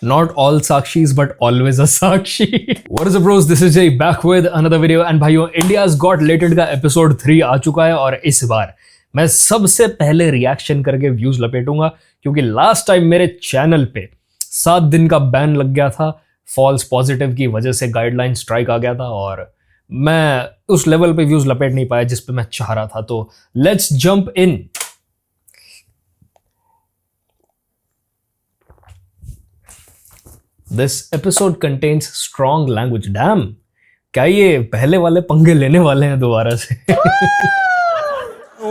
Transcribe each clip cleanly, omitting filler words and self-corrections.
Not all Sakshis, but always a Sakshi. What is up, bros? This is Jay back with another video. And भाइयों, India's Got Lated का episode 3 आ चुका है और इस बार मैं सबसे पहले रिएक्शन करके व्यूज लपेटूंगा क्योंकि लास्ट टाइम मेरे चैनल पे 7 दिन का बैन लग गया था फॉल्स पॉजिटिव की वजह से। गाइडलाइन स्ट्राइक आ गया था और मैं उस लेवल पे व्यूज लपेट नहीं पाया जिस पे मैं चाह रहा था। तो let's jump in. This episode contains strong language. Damn, क्या ये पहले वाले पंगे लेने वाले हैं दोबारा से?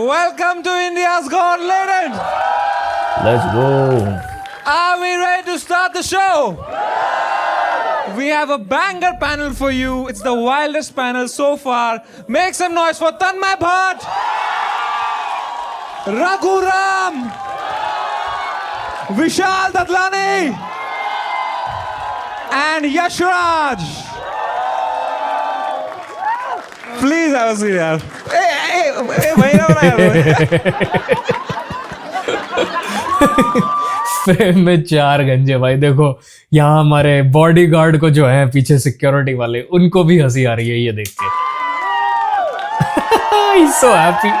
Welcome to India's Got Lated. Let's go. Are we ready to start the show? We have a banger panel for you. It's the wildest panel so far. Make some noise for Tanmay Bhatt, Raghu Ram, Vishal Dadlani, and Yash Raj. Please have a seat, yaar. Hey, bhai na yaar. Frame में 4 गंजे भाई। देखो यहाँ हमारे bodyguard को जो है पीछे सिक्योरिटी वाले, उनको भी हंसी आ रही है ये देख के। He's so happy.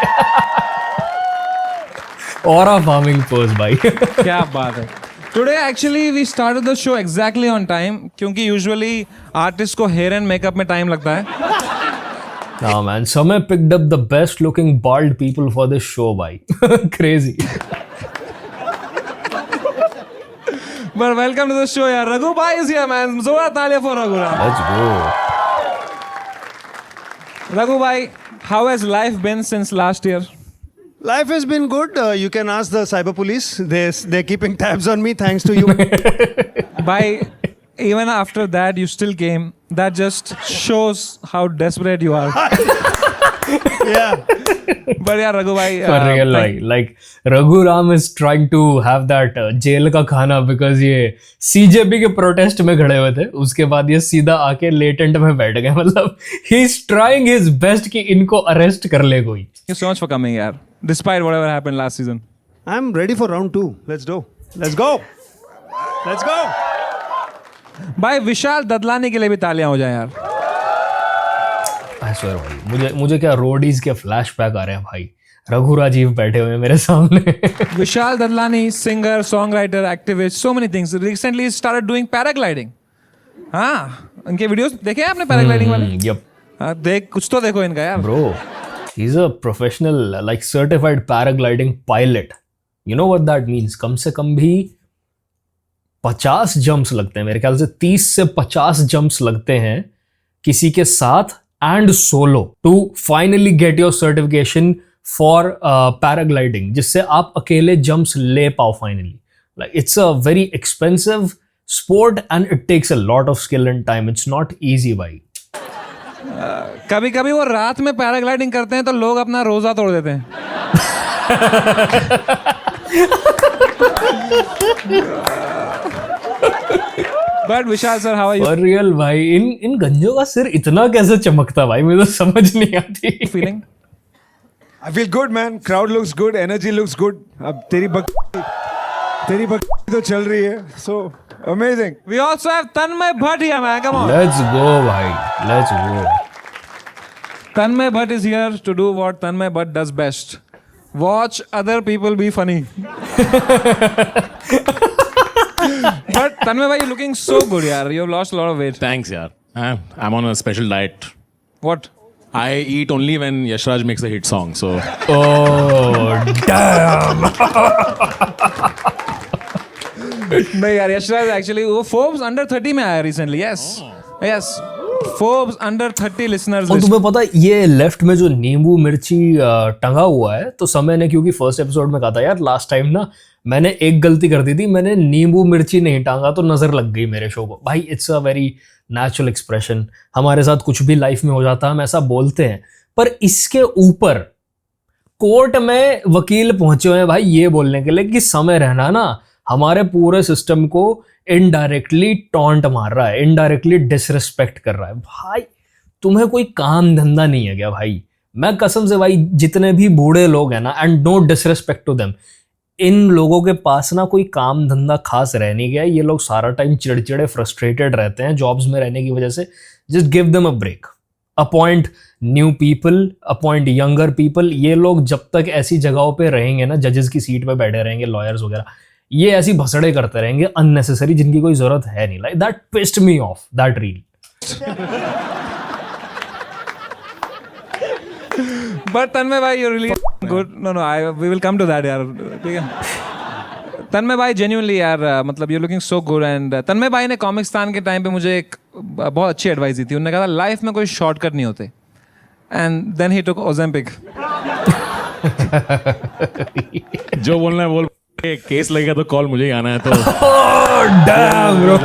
और फार्मिंग पोज भाई। क्या बात है। Today actually we started the show exactly on time क्योंकि usually artist को hair and makeup में time लगता है। Nah man, Samay picked up the best looking bald people for this show भाई। Crazy. But welcome to the show यार। Raghu bhai is here man। जोरदार तालियां for Raghu Ram। Let's go. Raghu bhai, how has life been since last year? Life has been good. You can ask the cyber police. They're keeping tabs on me thanks to you. Bhai, even after that you still came. That just shows how desperate you are. Yeah. But yeah, Raghu bhai. For real भाई, like Raghu Ram is trying to have that jail का खाना because ये CJP के protest में खड़े हुए थे, उसके बाद ये सीधा आके लेटेंट में बैठ गए। मतलब he is trying his best कि इनको अरेस्ट कर ले कोई। Thank you so much for coming यार. Despite whatever happened last season. I'm ready for round 2. Let's go. Let's go. Let's go. भाई विशाल ददलानी के लिए भी तालियां हो जाए यार। I swear भाई, मुझे क्या रोडीज के फ्लैशबैक आ रहे हैं भाई। रघु राजीव बैठे हुए हैं मेरे सामने। Vishal Dadlani, singer, songwriter, activist, so many things. Recently started doing paragliding. हाँ, उनके वीडियोस देखे हैं आपने paragliding वाले? Yep. हाँ, देख कुछ तो देखो इनका यार। Bro, he's a professional, like certified paragliding pilot. You know what that means? कम से कम भी 50 जंप्स लगते हैं मेरे ख्याल से। 30 से 50 जंप्स लगते हैं किसी के साथ and solo to finally get your certification for paragliding, जिससे आप अकेले जंप्स ले पाओ finally. Like it's a very expensive sport and it takes a lot of skill and time. It's not easy भाई। कभी कभी वो रात में पैराग्लाइडिंग करते हैं तो लोग अपना रोजा तोड़ देते हैं। But Vishal sir, how are you? For real भाई, इन गंजों का सिर इतना कैसे चमकता भाई, मुझे तो समझ नहीं आती। Feeling? I feel good, man. Crowd looks good. Energy looks good. अब तेरी तो चल रही है. So amazing. We also have Tanmay Bhatt here, man. Come on. Let's go भाई, let's go. Tanmay Bhatt is here to do what Tanmay Bhatt does best. Watch other people be funny. But Tanmay bhai, you're looking so good, yaar. You've lost a lot of weight. Thanks, yaar. I'm on a special diet. What? I eat only when Yashraj makes a hit song. So Oh damn. नहीं यार, Yashraj actually वो Forbes under 30 में आया recently. Yes. Yes. Forbes under 30 listeners और list. तुम्हें पता है ये लेफ्ट में जो नींबू मिर्ची टंगा हुआ है, तो समय ने क्योंकि फर्स्ट एपिसोड में कहा था यार लास्ट टाइम ना मैंने एक गलती कर दी थी, मैंने नींबू मिर्ची नहीं टांगा तो नजर लग गई मेरे शो को। भाई it's a very natural expression. हमारे साथ कुछ भी लाइफ में हो जाता है हम ऐसा बोलते हैं, पर इसके ऊपर कोर्ट में वकील पहुंचे हुए हैं भाई ये बोलने के लिए कि समय रहना ना हमारे पूरे सिस्टम को इनडायरेक्टली टॉन्ट मार रहा है, इनडायरेक्टली डिसरिस्पेक्ट कर रहा है। भाई तुम्हें कोई काम धंधा नहीं है क्या भाई? मैं कसम से भाई, जितने भी बूढ़े लोग हैं ना, and no disrespect to them, इन लोगों के पास ना कोई काम धंधा खास रह नहीं गया, ये लोग सारा टाइम चिड़चिड़े फ्रस्ट्रेटेड रहते हैं जॉब्स में रहने की वजह से. Just give them a break, appoint new people, appoint younger people. ये लोग जब तक ऐसी जगहों पे रहेंगे ना, जजेस की सीट पे बैठे रहेंगे, लॉयर्स वगैरह, ये ऐसी भसड़े करते रहेंगे अननेसेसरी, जिनकी कोई जरूरत है नहीं. Like that pissed me of, that reel. But Tanmay bhai, you're really good. No, we will come to that, यार. ठीक है. तन्मय भाई genuinely यार, मतलब you're looking so good. And तन्मय भाई ने कॉमिक्सतान के टाइम पे मुझे एक बहुत अच्छी एडवाइस दी थी. उन्होंने कहा था लाइफ में कोई शॉर्टकट नहीं होते. And then he took Ozempic. जो बोलना है बोल. केस लगेगा तो कॉल मुझे ही आना है तो. Oh damn bro.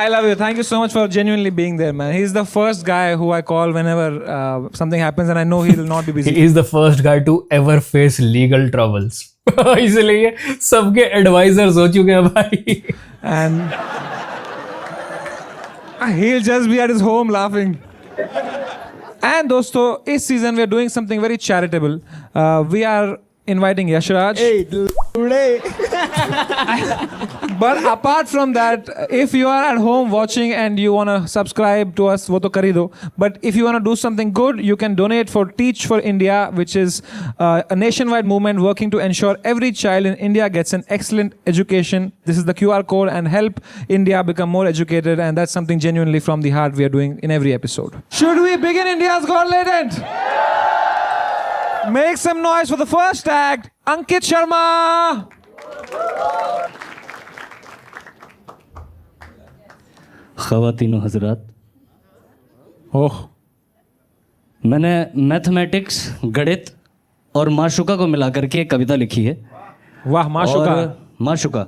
I love you. Thank you so much for genuinely being there, man. He's the first guy who I call whenever something happens, and I know he will not be busy. He is the first guy to ever face legal troubles. इसलिए सबके advisers हो चुके हैं भाई. And he'll just be at his home laughing. And दोस्तों, इस season we are doing something very charitable. We are inviting Yashraj. But apart from that, if you are at home watching and you want to subscribe to us, वो तो कर ही दो. But if you want to do something good, you can donate for Teach for India, which is a nationwide movement working to ensure every child in India gets an excellent education. This is the QR code, and help India become more educated, and that's something genuinely from the heart we are doing in every episode. Should we begin India's God Latent? Make some noise for the first act, Ankit Sharma. ख़वातीनो हज़रात, ओह, मैंने mathematics, गणित और माशुका को मिलाकर के एक कविता लिखी है. वाह, माशुका. और माशुका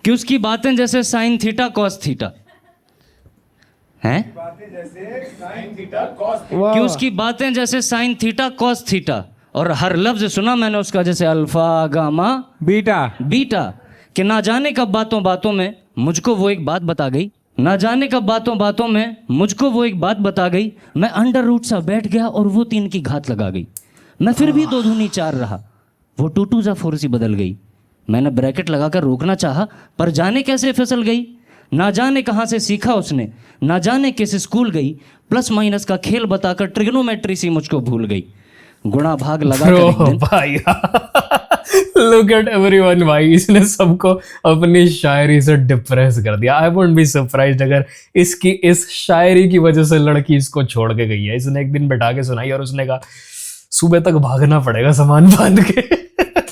कि उसकी बातें जैसे साइन थीटा कॉस थीटा हैं, कि उसकी बातें जैसे साइन थीटा कॉस थीटा, और हर लफ्ज सुना मैंने उसका जैसे अल्फा गामा बीटा. कि ना जाने कब बातों बातों में मुझको वो एक बात बता गई, ना जाने कब बातों बातों में मुझको वो एक बात बता गई. मैं अंडर रूट सा बैठ गया और वो 3 की घात लगा गई. मैं फिर भी 2 दूनी 4 रहा, वो 2 जा 4 सी बदल गई. मैंने ब्रैकेट लगाकर रोकना चाहा, पर जाने कैसे फिसल गई. ना जाने कहाँ से सीखा उसने, ना जाने किस स्कूल गई. प्लस माइनस का खेल बताकर ट्रिग्नोमेट्री सी मुझको भूल गई. गुणा भाग लगा Bro, भाई look at everyone भाई, इसने सबको अपनी शायरी से डिप्रेस कर दिया. आई वुडंट बी सरप्राइज्ड अगर इसकी इस शायरी की वजह से लड़की इसको छोड़ के गई है. इसने एक दिन बैठा के सुनाई और उसने कहा सुबह तक भागना पड़ेगा सामान बांध के.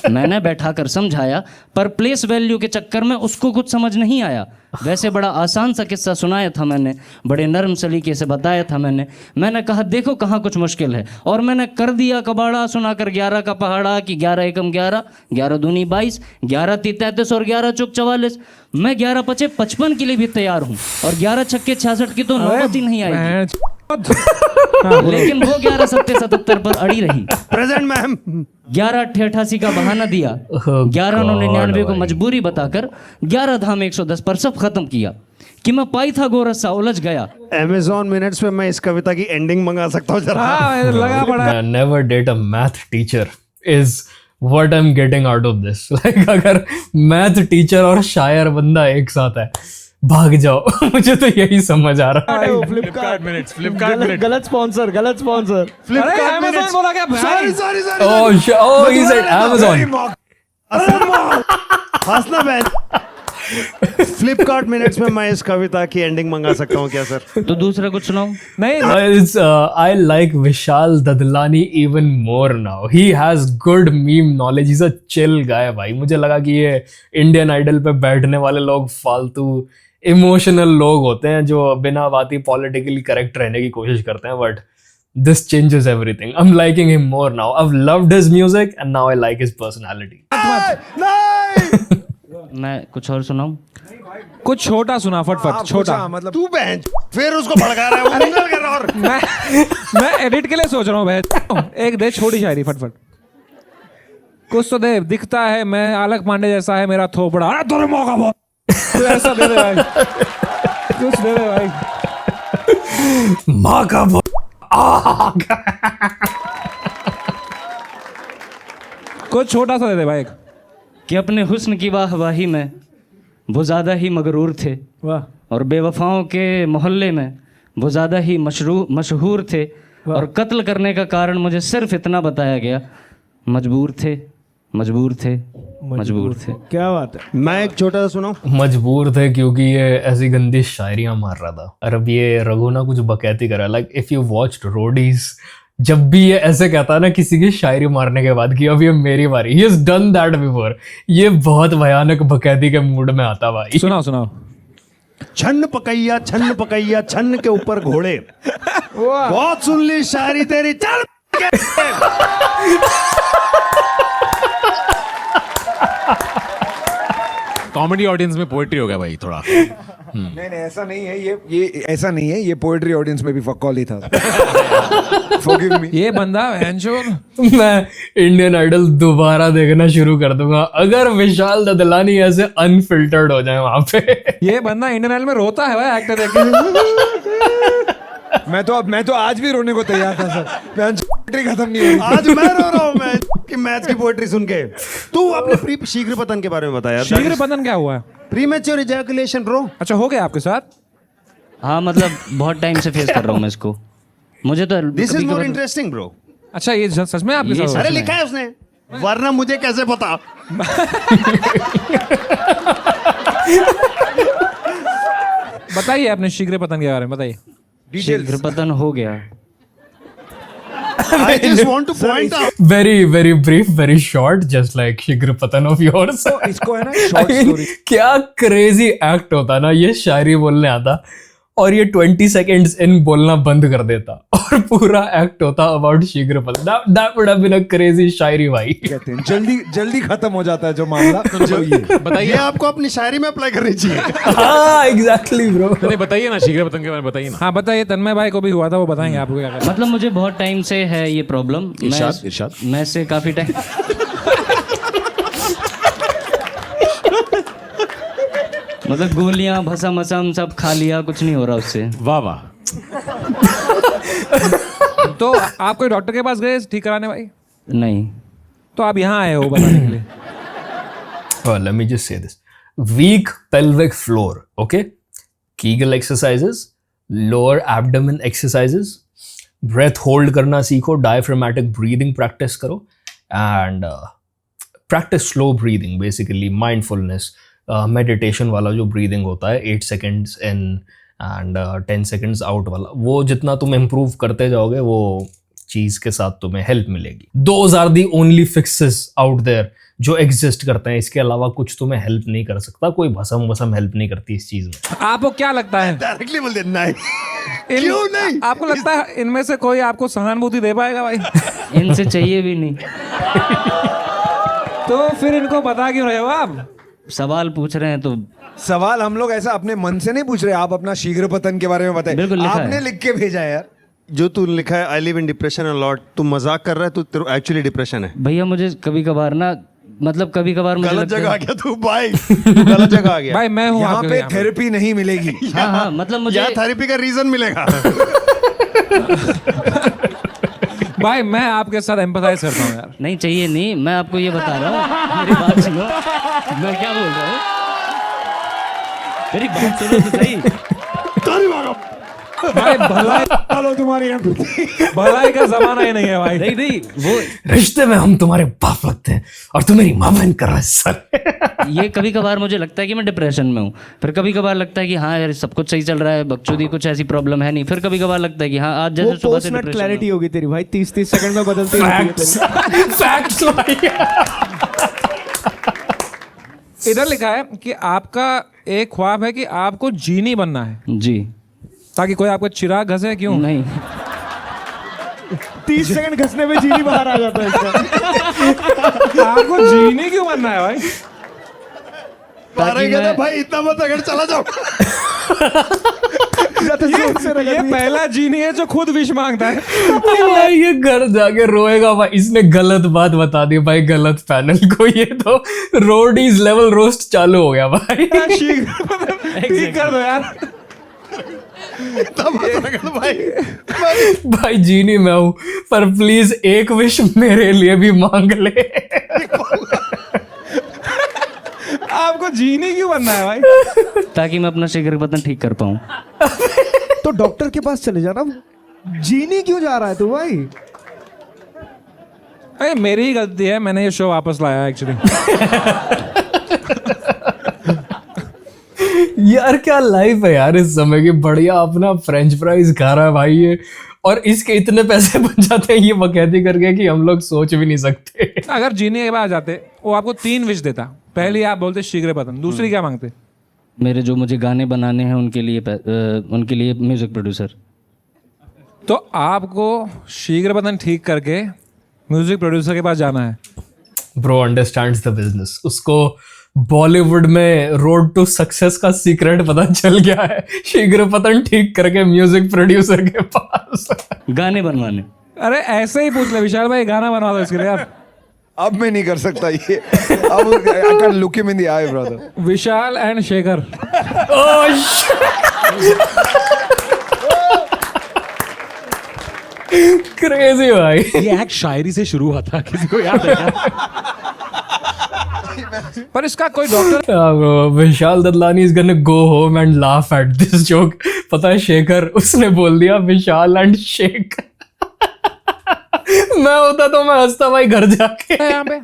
मैंने बैठा कर समझाया, पर प्लेस वैल्यू के चक्कर में उसको कुछ समझ नहीं आया. वैसे बड़ा आसान सा किस्सा सुनाया था मैंने, बड़े नरम सलीके से बताया था मैंने. मैंने कहा देखो कहाँ कुछ मुश्किल है, और मैंने कर दिया कबाड़ा सुनाकर 11 का पहाड़ा. कि 11 एकम 11, 11 दूनी 22, 11 ती 33 और 11 चौक 44. मैं 11 पचे 55 के लिए भी तैयार हूँ, और 11 छक्के 66 की तो नौबत ही नहीं आएगी. लेकिन वो 11 सत्ते 77 पर अड़ी रही. Present ma'am. 11 88 का बहाना दिया, 11 99 को मजबूरी बताकर 11 धाम 110 पर सब खत्म किया. कि मैं पाई था गोरस सा उलझ गया. Amazon मिनट्स पे मैं इस कविता की एंडिंग मंगा सकता हूँ जरा. हाँ, लगा पड़ा. Never date a math teacher is what I'm getting out of this. Like अगर मैथ टीचर और शायर बंदा एक साथ है, भाग जाओ. मुझे तो यही समझ आ रहा है. फ्लिपकार्ट मिनट्स. गलत स्पॉन्सर. अरे Amazon बोला क्या भाई? Sorry. Oh, he said Amazon. हंसना बहन. फ्लिपकार्ट मिनट्स में मैं इस कविता की एंडिंग मंगा सकता हूँ क्या सर? तो दूसरा कुछ सुनाओ. नहीं, I like Vishal Dadlani even more now. He has good meme knowledge. He's a chill guy भाई. मुझे लगा कि ये इंडियन आइडल पे बैठने वाले लोग फालतू इमोशनल लोग होते हैं जो बिना बात ही पॉलिटिकली करेक्ट रहने की कोशिश करते हैं. But this changes everything. I'm liking him more now. I've loved his music and now I like his personality. मैं कुछ और सुनाऊं. कुछ छोटा सुना फटफट. छोटा मतलब तू बहन फिर उसको भड़का रहा है, वो मंगल कर रहा है. और मैं एडिट के लिए सोच रहा हूँ भाई. एक दे छोटी शायरी फटफट. कुछ तो दे. दिखता है मैं आलक पांडे जैसा है मेरा थोपड़ा. अरे तेरे मौका बहुत. तू ऐसा दे दे भाई. कुछ दे दे भाई. माँ का कुछ छोटा सा दे दे भाई। कि अपने हुस्न की वाहवाही में वो ज़्यादा ही मगरूर थे, वाह। और बेवफाओं के मोहल्ले में वो ज़्यादा ही मशहूर थे, और कत्ल करने का कारण मुझे सिर्फ इतना बताया गया, मजबूर थे, मजबूर थे, मजबूर थे। क्या बात है। मैं एक छोटा सा सुनाऊं। मजबूर थे क्योंकि ये ऐसी गंदी शायरियां मार रहा था। और अब ये रघु ना कुछ बकैती करा, like if you watched Roadies, जब भी ये ऐसे कहता है ना किसी की शायरी मारने के बाद कि अब ये मेरी बारी, he has done that before, ये बहुत भयानक बकैती के मूड में आता भाई। सुनाओ सुनाओ। छन्न पकैया छन्न के ऊपर घोड़े, बहुत सुन ली शायरी तेरी, चल कॉमेडी ऑडियंस में पोएट्री हो गया भाई थोड़ा। नहीं ऐसा नहीं है, ये ऐसा नहीं है, ये पोएट्री ऑडियंस में भी फक्कौल ही था। Forgive me. ये बंदा हैंशोर। मैं इंडियन आइडल दोबारा देखना शुरू कर दूंगा अगर विशाल ददलानी ऐसे अनफिल्टर्ड हो जाए वहां पे। ये बंदा इंडियन आइडल में रोता है भाई एक्टर देख के। मैं तो आज भी रोने को तैयार था सर। पोएट्री खत्म नहीं हुई। आज मैं रो रहा हूँ मैं कि मैच की पोएट्री सुन के। तू अपने शीघ्र पतन के बारे में बताया। शीघ्र पतन क्या हुआ है? Premature ejaculation bro. अच्छा हो गया आपके साथ? हाँ मतलब बहुत टाइम से फेस कर रहा हूँ मैं इसको। मुझे तो this is more interesting bro. अच्छा ये सच में आपके ये साथ? अरे लिखा है उसने, वरना मुझे कैसे पता। बताइए अपने शीघ्र पतन के बारे में बताइए। शीघ्र पतन हो गया। I just want to point out. very brief, very short, just like शीघ्र पतन of yours। इसको है ना शॉर्ट I mean, स्टोरी। क्या क्रेजी एक्ट होता ना, ये शायरी बोलने आता और ये 20 seconds इन बोलना बंद कर देता और पूरा एक्ट होता अबाउट शीघ्र पतन। That would have been a crazy शायरी भाई। कहते हैं जल्दी खत्म हो जाता है जो मामला। तो ये बताइए, आपको अपनी शायरी में अप्लाई करनी चाहिए। हाँ एग्जैक्टली ब्रो। नहीं बताइए ना शीघ्र पतन के बारे में बताइए ना। हाँ बताइए, तन्मय भाई को भी हुआ था, वो बताएंगे आपको क्या करना। मतलब मुझे बहुत टाइम से है ये प्रॉब्लम। इरशाद। मैं से काफी टाइम मतलब गोलियां भसम असम सब खा लिया, कुछ नहीं हो रहा उससे। वाह वाह। तो आप कोई डॉक्टर के पास गए ठीक कराने भाई? नहीं। तो आप यहाँ आए हो बताने के लिए। Let me just say this. Weak pelvic floor, okay? Kegel exercises, lower abdomen exercises, breath hold करना सीखो, diaphragmatic breathing practice करो, and practice slow breathing, basically mindfulness, meditation वाला जो breathing होता है 8 seconds in and 10 seconds out वाला, वो जितना तुम improve करते जाओगे वो चीज़ के साथ तुम्हें हेल्प मिलेगी। Those are the only fixes out there जो एग्जिस्ट करते हैं, इसके अलावा कुछ तुम्हें हेल्प नहीं कर सकता, कोई भसम वसम हेल्प नहीं करती इस चीज में। आपको क्या लगता है? डायरेक्टली बोल दे नहीं। क्यों नहीं? आपको लगता है इनमें से कोई आपको सहानुभूति दे पाएगा भाई? इनसे चाहिए भी नहीं। तो फिर इनको बता क्यों रहे हो आप? सवाल पूछ रहे हैं तो सवाल हम लोग ऐसा अपने मन से नहीं पूछ रहे। आप अपना शीघ्र पतन के बारे में बताइए। बिल्कुल लिखा आपने है। लिख के भेजा है यार। जो तू लिखा है, I live in depression a lot, तू मजाक कर रहा है, तू एक्चुअली डिप्रेशन है। भैया मुझे कभी कभार ना, मतलब कभी कभार मुझे गलत लगता जगह आ है। गया तू भाई, तू गलत जगह आ गया। भाई मैं हूँ यहाँ आपके पे लिए, यहाँ पे। थेरेपी नहीं मिलेगी। हाँ हाँ मतलब मुझे यहाँ थेरेपी का रीजन मिलेगा। भाई मैं आपके साथ एम्पथाइज करता हूँ यार। नहीं चाहिए नहीं, मैं आपको ये बता रहा हूँ, मेरी बात सुनो। मैं क्या बोल रहा हूँ, मेरी बात सुनो तो सही। भाई भलाई चलो तुम्हारी भलाई का जमाना ही नहीं है भाई। नहीं नहीं वो रिश्ते में हम तुम्हारे बाप लगते हैं और तू मेरी माँ बहन कर रहा है सर। ये कभी कभार मुझे लगता है कि मैं डिप्रेशन में हूँ, फिर कभी कभार लगता है कि हाँ यार सब कुछ सही चल रहा है, बकचोदी कुछ ऐसी प्रॉब्लम है नहीं, फिर कभी कभार लगता है कि हाँ आज जैसे सुबह से डिप्रेशन क्लैरिटी होगी तेरी भाई, 30 सेकंड में बदलती रहती है तेरी। फैक्ट्स भाई। इधर लिखा है कि आपका एक ख्वाब है कि आपको जीनी बनना है, जी। ताकि कोई आपको चिराग घसे। क्यों? नहीं 30 सेकंड घसने में जीनी बाहर आ जाता है इसका। आपको जीनी क्यों बनना है भाई? तारे कहते भाई इतना मत अगर चला जाओ। ये पहला जीनी है जो खुद विश मांगता है। भाई ये घर जाके रोएगा भाई, इसने गलत बात बता दी भाई गलत पैनल को, ये तो रोडीज लेवल रोस्ट चालू हो गया भाई। ठीक कर दो यार। तब हंसने लगा तो भाई भाई जीनी मैं हूँ, पर प्लीज एक विश मेरे लिए भी मांग ले। आपको जीनी क्यों बनना है भाई? ताकि मैं अपना शीघ्र पतन ठीक कर पाऊँ। तो डॉक्टर के पास चले जाना, जीनी क्यों जा रहा है तू भाई? अरे मेरी ही गलती है, मैंने ये शो वापस लाया एक्चुअली। यार क्या लाइफ है यार इस समय की, बढ़िया अपना फ्रेंच फ्राइज खा रहा है भाई ये, और इसके इतने पैसे बन जाते हैं ये बकैती करके कि हम लोग सोच भी नहीं सकते। अगर जीनी के पास जाते वो आपको 3 विश देता। पहली आप बोलते शीघ्र पतन, दूसरी क्या मांगते? मेरे जो मुझे गाने बनाने हैं उनके लिए म्यूजिक प्रोड्यूसर। तो आपको शीघ्र पतन ठीक करके म्यूजिक प्रोड्यूसर के पास जाना है। ब्रो अंडरस्टैंड्स द बिजनेस, उसको बॉलीवुड में रोड टू सक्सेस का सीक्रेट पता चल गया है, शीघ्र पतन ठीक करके म्यूजिक प्रोड्यूसर के पास गाने बनवाने। अरे ऐसे ही पूछ ले विशाल भाई, गाना बनवा दो इसके लिए यार। अब मैं नहीं कर सकता ये, अब I can look him in the I brother. Vishal and Shekhar. Crazy भाई। ये एक्ट शायरी से शुरू हुआ था, किसी को याद है क्या? पर इसका कोई doctor Vishal Dadlani is gonna go home and laugh at this joke. पता है शेखर उसने बोल दिया विशाल एंड शेख। मैं होता तो मैं हंसता भाई घर जाके। यहाँ पे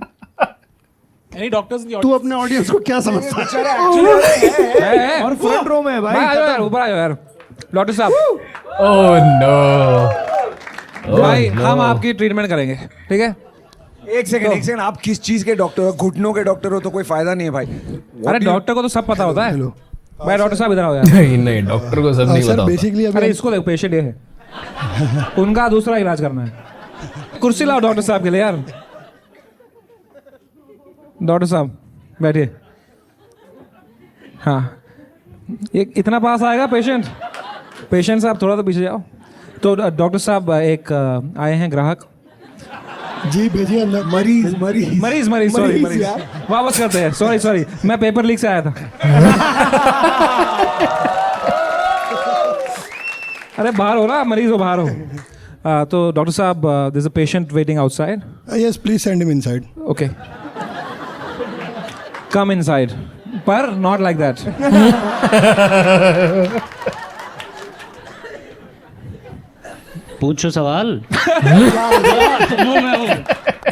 Any doctors in the तू अपने ऑडियंस को क्या समझता है? और फ्रंट रो में है भाई भाई। आ जाओ यार, ऊपर आ जाओ यार। डॉक्टर साहब, ओह नो भाई हम आपकी ट्रीटमेंट करेंगे, ठीक है? एक सेकंड, आप किस चीज के डॉक्टर हो? घुटनों के डॉक्टर हो तो कोई फायदा नहीं है भाई। अरे डॉक्टर को तो सब पता होता है। भाई डॉक्टर साहब इधर आओ यार। नहीं नहीं डॉक्टर को सब नहीं सर पता। बेसिकली अरे इसको देखो, पेशेंट ये है, उनका दूसरा इलाज करना है। कुर्सी लाओ डॉक्टर साहब के लिए यार। डॉक्टर साहब बैठिए। हाँ, ये इतना पास आएगा पेशेंट? पेशेंट साहब थोड़ा तो पीछे जाओ। तो डॉक्टर साहब एक आए हैं ग्राहक। जी भेजिए अंदर। मरीज सॉरी मरीज यार। वापस करते हैं। सॉरी मैं पेपर लीक से आया था। अरे बाहर हो ना, मरीज हो, बाहर हो। तो डॉक्टर साहब, there is a patient waiting outside. Yes please send him inside. Okay, come inside, पर नॉट लाइक दैट। पूछो सवाल।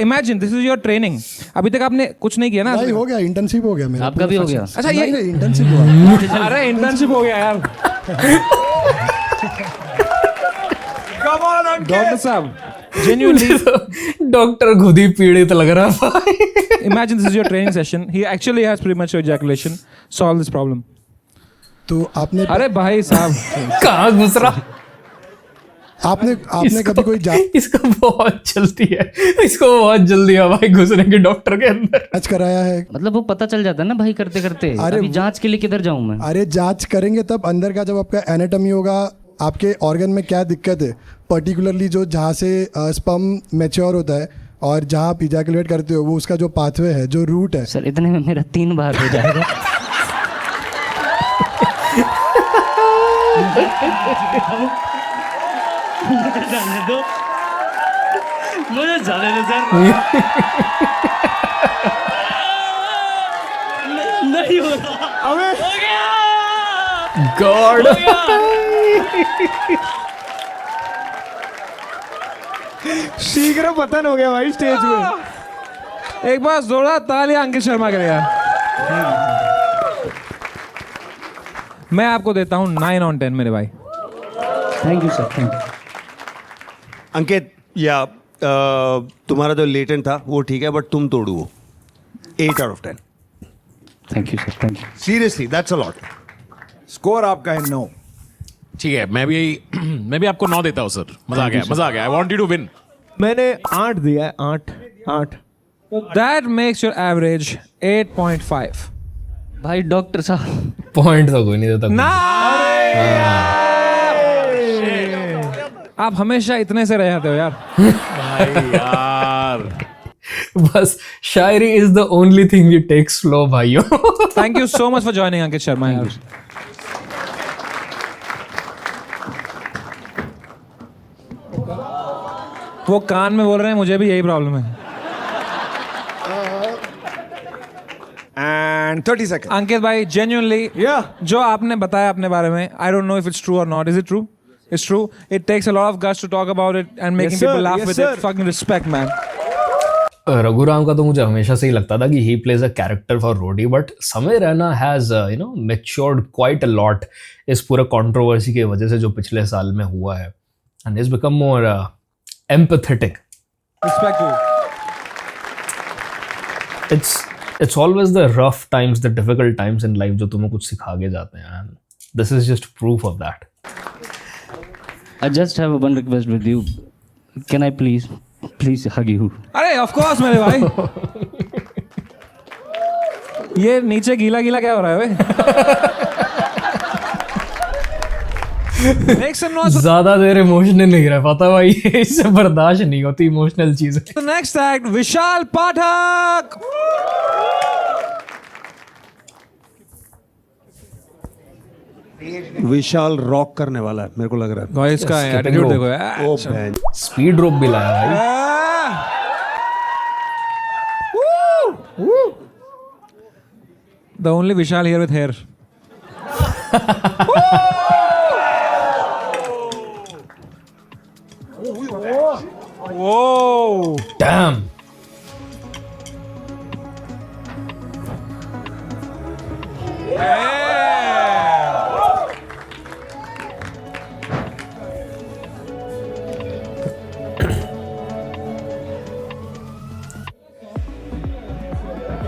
Imagine this is your training. अभी तक आपने कुछ नहीं किया ना? भाई हो गया, इंटर्नशिप हो गया मेरा। आपका भी हो गया? अच्छा ये इंटर्नशिप हुआ। अरे इंटर्नशिप हो गया यार। डॉक्टर साहब genuinely डॉक्टर खुद ही पीड़ित लग रहा है भाई। imagine this is your training session. He actually has premature ejaculation. Solve this problem. तो आपने अरे भाई साहब, कहाँ घुस रहा? आपने कभी कोई इसको बहुत जल्दी है, इसको बहुत जल्दी है भाई घुसने के डॉक्टर के अंदर। जांच कराया है? मतलब वो पता चल जाता है ना भाई करते करते। अरे अभी जांच के लिए किधर जाऊं मैं? अरे जांच करेंगे तब अंदर का, जब आपका एनाटॉमी होगा, आपके ऑर्गन में क्या दिक्कत है, पर्टिकुलरली जो जहाँ से स्पर्म मैच्योर होता है और जहाँ आप इजैकुलेट करते हो, वो उसका जो पाथवे है, जो रूट है। सर इतने में मेरा 3 बार हो जाएगा। मुझे जाने दो सर। नहीं हो रहा। हो गया। गॉड। शीघ्र पतन हो गया भाई स्टेज पे। एक बार जोरदार तालियां अंकित शर्मा के लिए यार। मैं आपको देता हूँ 9 on 10 मेरे भाई। Thank you sir, thank you. Ankit, या तुम्हारा जो लेटेंट था वो ठीक है, बट तुम तोड़ो वो। 8 out of 10। Thank you sir, thank you. Seriously that's a lot. Score आपका है 9। ठीक है, मैं भी आपको 9 देता हूँ सर। मजा आ गया। I want you to win. मैंने 8 दिया है, 8। That makes your average 8.5. भाई डॉक्टर साहब पॉइंट तो कोई नहीं देता। ना आप हमेशा इतने से रह जाते हो यार। भाई यार, बस shayari is the only thing you take slow भाइयों। Thank you so much for joining Ankit Sharma यार। वो कान में बोल रहे हैं, मुझे भी यही प्रॉब्लम है. And 30 seconds. अंकित भाई, genuinely, जो आपने बताया अपने बारे में, I don't know if it's true or not. Is it true? It's true. It takes a lot of guts to talk about it and making people laugh with it. Fucking respect, man. Raghuram का तो मुझे हमेशा से ही लगता था कि he plays a character for Roadie, but Samay Raina has matured quite a lot इस पूरे कंट्रोवर्सी की वजह से जो पिछले साल में हुआ है, and is become more empathetic. Respect to you. It's always the rough times, the difficult times in life जो तुम्हें कुछ सिखा के जाते हैं, and this is just proof of that. I just have one request with you. Can I please hug you? अरे of course मेरे भाई. ये नीचे गीला गीला क्या हो रहा है बे? Make some noise. ज्यादा देर इमोशनल नहीं रह पाता भाई, इससे बर्दाश्त नहीं होती इमोशनल चीजें. The next act, Vishal Pathak. Vishal rock करने वाला है, मेरे को लग रहा है. भाई इसका Skipping एटीट्यूड rope. देखो यार. ओ बहन. स्पीड रोप भी लाया भाई. The only Vishal here with hair. Whoa! Damn.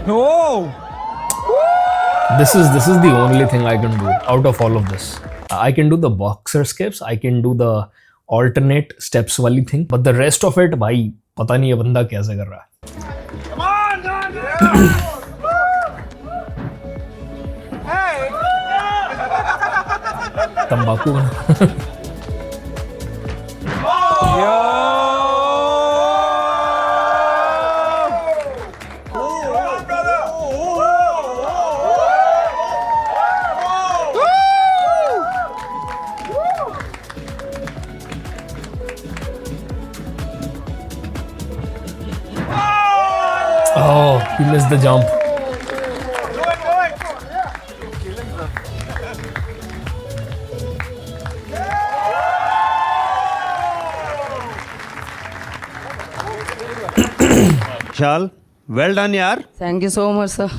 No! This is the only thing I can do out of all of this. I can do the boxer skips, I can do the alternate steps वाली thing, but the rest of it भाई पता नहीं ये बंदा कैसे कर रहा है. तंबाकू. Oh, he missed the jump. Vishal, well done यार. Thank you so much sir.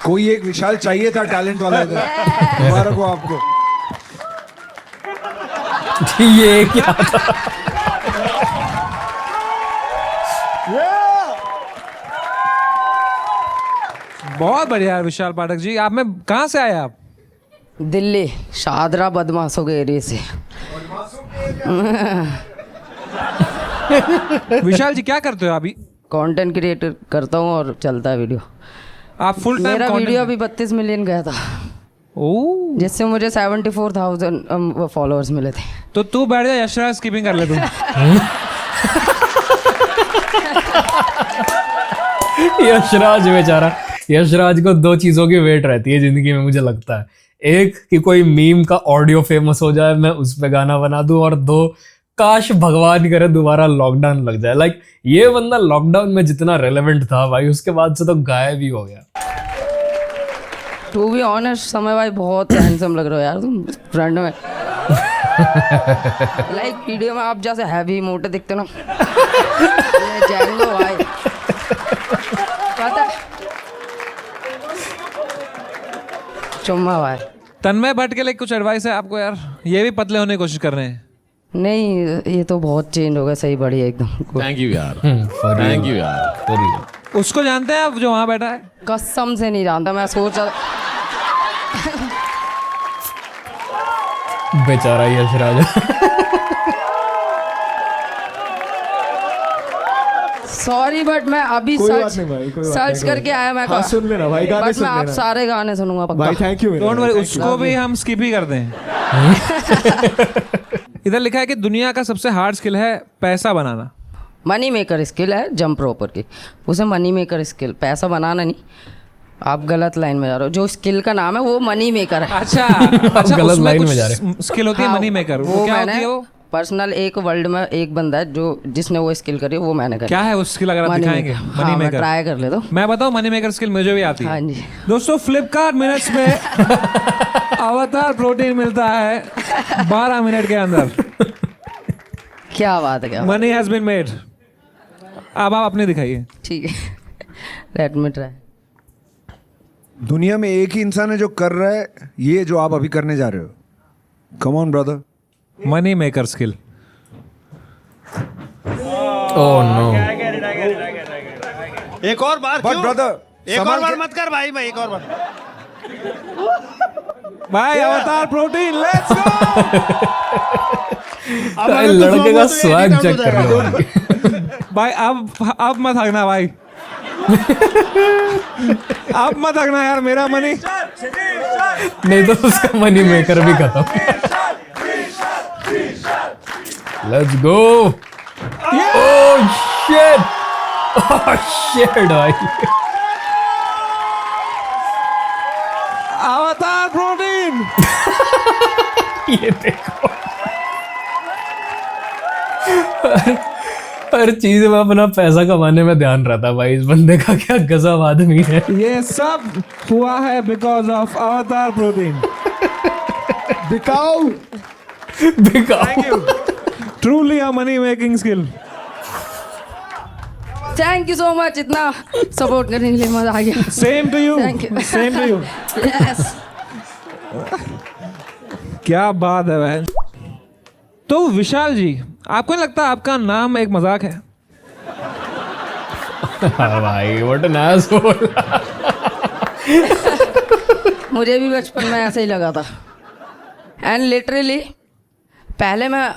कोई एक विशाल चाहिए था टैलेंट वाला इधर. मुबारक हो आपको. ये क्या था? बहुत बढ़िया यार विशाल पाठक जी. आप में कहाँ से आए आप? दिल्ली शादरा बदमाशों के एरिया से. विशाल जी क्या करते हो अभी? कंटेंट क्रिएटर करता हूँ और चलता है वीडियो. आप फुल टाइम मेरा वीडियो अभी 32 मिलियन गया था, जिससे मुझे 74,000 फॉलोअर्स मिले थे. तो तू बैठ जा, यशराज स्किपिंग कर ले तू. यशराज बेचारा, यशराज को दो चीजों की वेट रहती है जिंदगी में, मुझे लगता है. एक कि कोई मीम का ऑडियो फेमस हो जाए, मैं उस पे गाना बना दूं, और दो, काश भगवान करे दोबारा लॉकडाउन लग जाए. लाइक ये बंदा लॉकडाउन में जितना रेलेवेंट था भाई, उसके बाद से तो गायब ही हो गया. टू बी ऑनेस्ट समय भाई बहुत हैंडसम लग रहे हो यार तुम फ्रंट में. लाइक वीडियो में आप जैसे हैवी मोटे दिखते ना. जैंगो भाई पता. चुम्मा भाई. तन्मय भट्ट के लिए कुछ एडवाइस है आपको यार? ये भी पतले होने की कोशिश कर रहे हैं. नहीं ये तो बहुत चेंज हो गया, सही बढ़िया एकदम. थैंक यू यार. थैंक यू यार. उसको जानते हैं आप जो वहाँ बैठा है? कसम से नहीं जानता. मैं सोचा बेचारा यशराज. सॉरी बट मैं अभी सर्च करके आया. मैं हाँ, सुन लेना भाई, गाने बट सुन मैं आप लेना सारे गाने सुनूंगा पक्का. भाई. Thank you. डोंट वरी, उसको भी हम स्किप ही कर दें. इधर लिखा है कि दुनिया का सबसे हार्ड स्किल है पैसा बनाना. मनी मेकर स्किल है जंप रोपर की, उसे मनी मेकर स्किल, पैसा बनाना नहीं. आप गलत लाइन में जा रहे हो. जो स्किल का नाम है वो मनी मेकर है. अच्छा गलत लाइन में जा रहे स्किल होती है हाँ, मनी मेकर. वो क्या मैंने होती है वो? पर्सनल एक वर्ल्ड में एक बंदा है जो जिसने वो स्किल करी, वो मैंने करी। क्या है वो स्किल, अगर आप Money दिखाएंगे? maker। मनी हाँ, मैं मेकर ट्राई कर ले दो। मैं बताऊं, मनी मेकर स्किल मुझे भी आती है। हाँ जी। दोस्तों फ्लिपकार्ट मिनट्स में अवतार प्रोटीन मिलता है 12 मिनट के अंदर। क्या बात है, क्या बात मनी हैज बीन मेड। अब आप अपने दिखाइए। है। ठीक है, लेट मी ट्राई। दुनिया में एक ही इंसान है जो कर रहा है ये जो आप अभी करने जा रहे हो। Come on brother. Money maker skill. Oh no. एक और बार बट क्यों? ब्रदर एक और बार मत कर भाई, एक और बार। भाई अवतार प्रोटीन, लेट्स गो। भाई लड़के का स्वैग चेक कर लो भाई। भाई अब मत हगना भाई। अब मत हगना यार, मेरा मनी। नहीं तो उसका मनी मेकर भी खत्म। Let's go. Oh shit, oh shit भाई। अवतार प्रोटीन। ये देखो, हर चीज में अपना पैसा कमाने में ध्यान रहता भाई। इस बंदे का क्या गजब आदमी है। ये सब हुआ है बिकॉज ऑफ अवतार प्रोटीन। बिकाऊ। बिकाऊ। Truly a money making skill. Thank you so much, इतना सपोर्ट करने के लिए, मजा आ गया। Same to you, Thank you. Same to you. Yes. क्या बात है भाई। तो विशाल जी, आपको नहीं लगता आपका नाम एक मजाक है? हाँ भाई, व्हाट एन एसहोल। मुझे भी बचपन में ऐसे ही लगा था। एंड लिटरली पहले मैं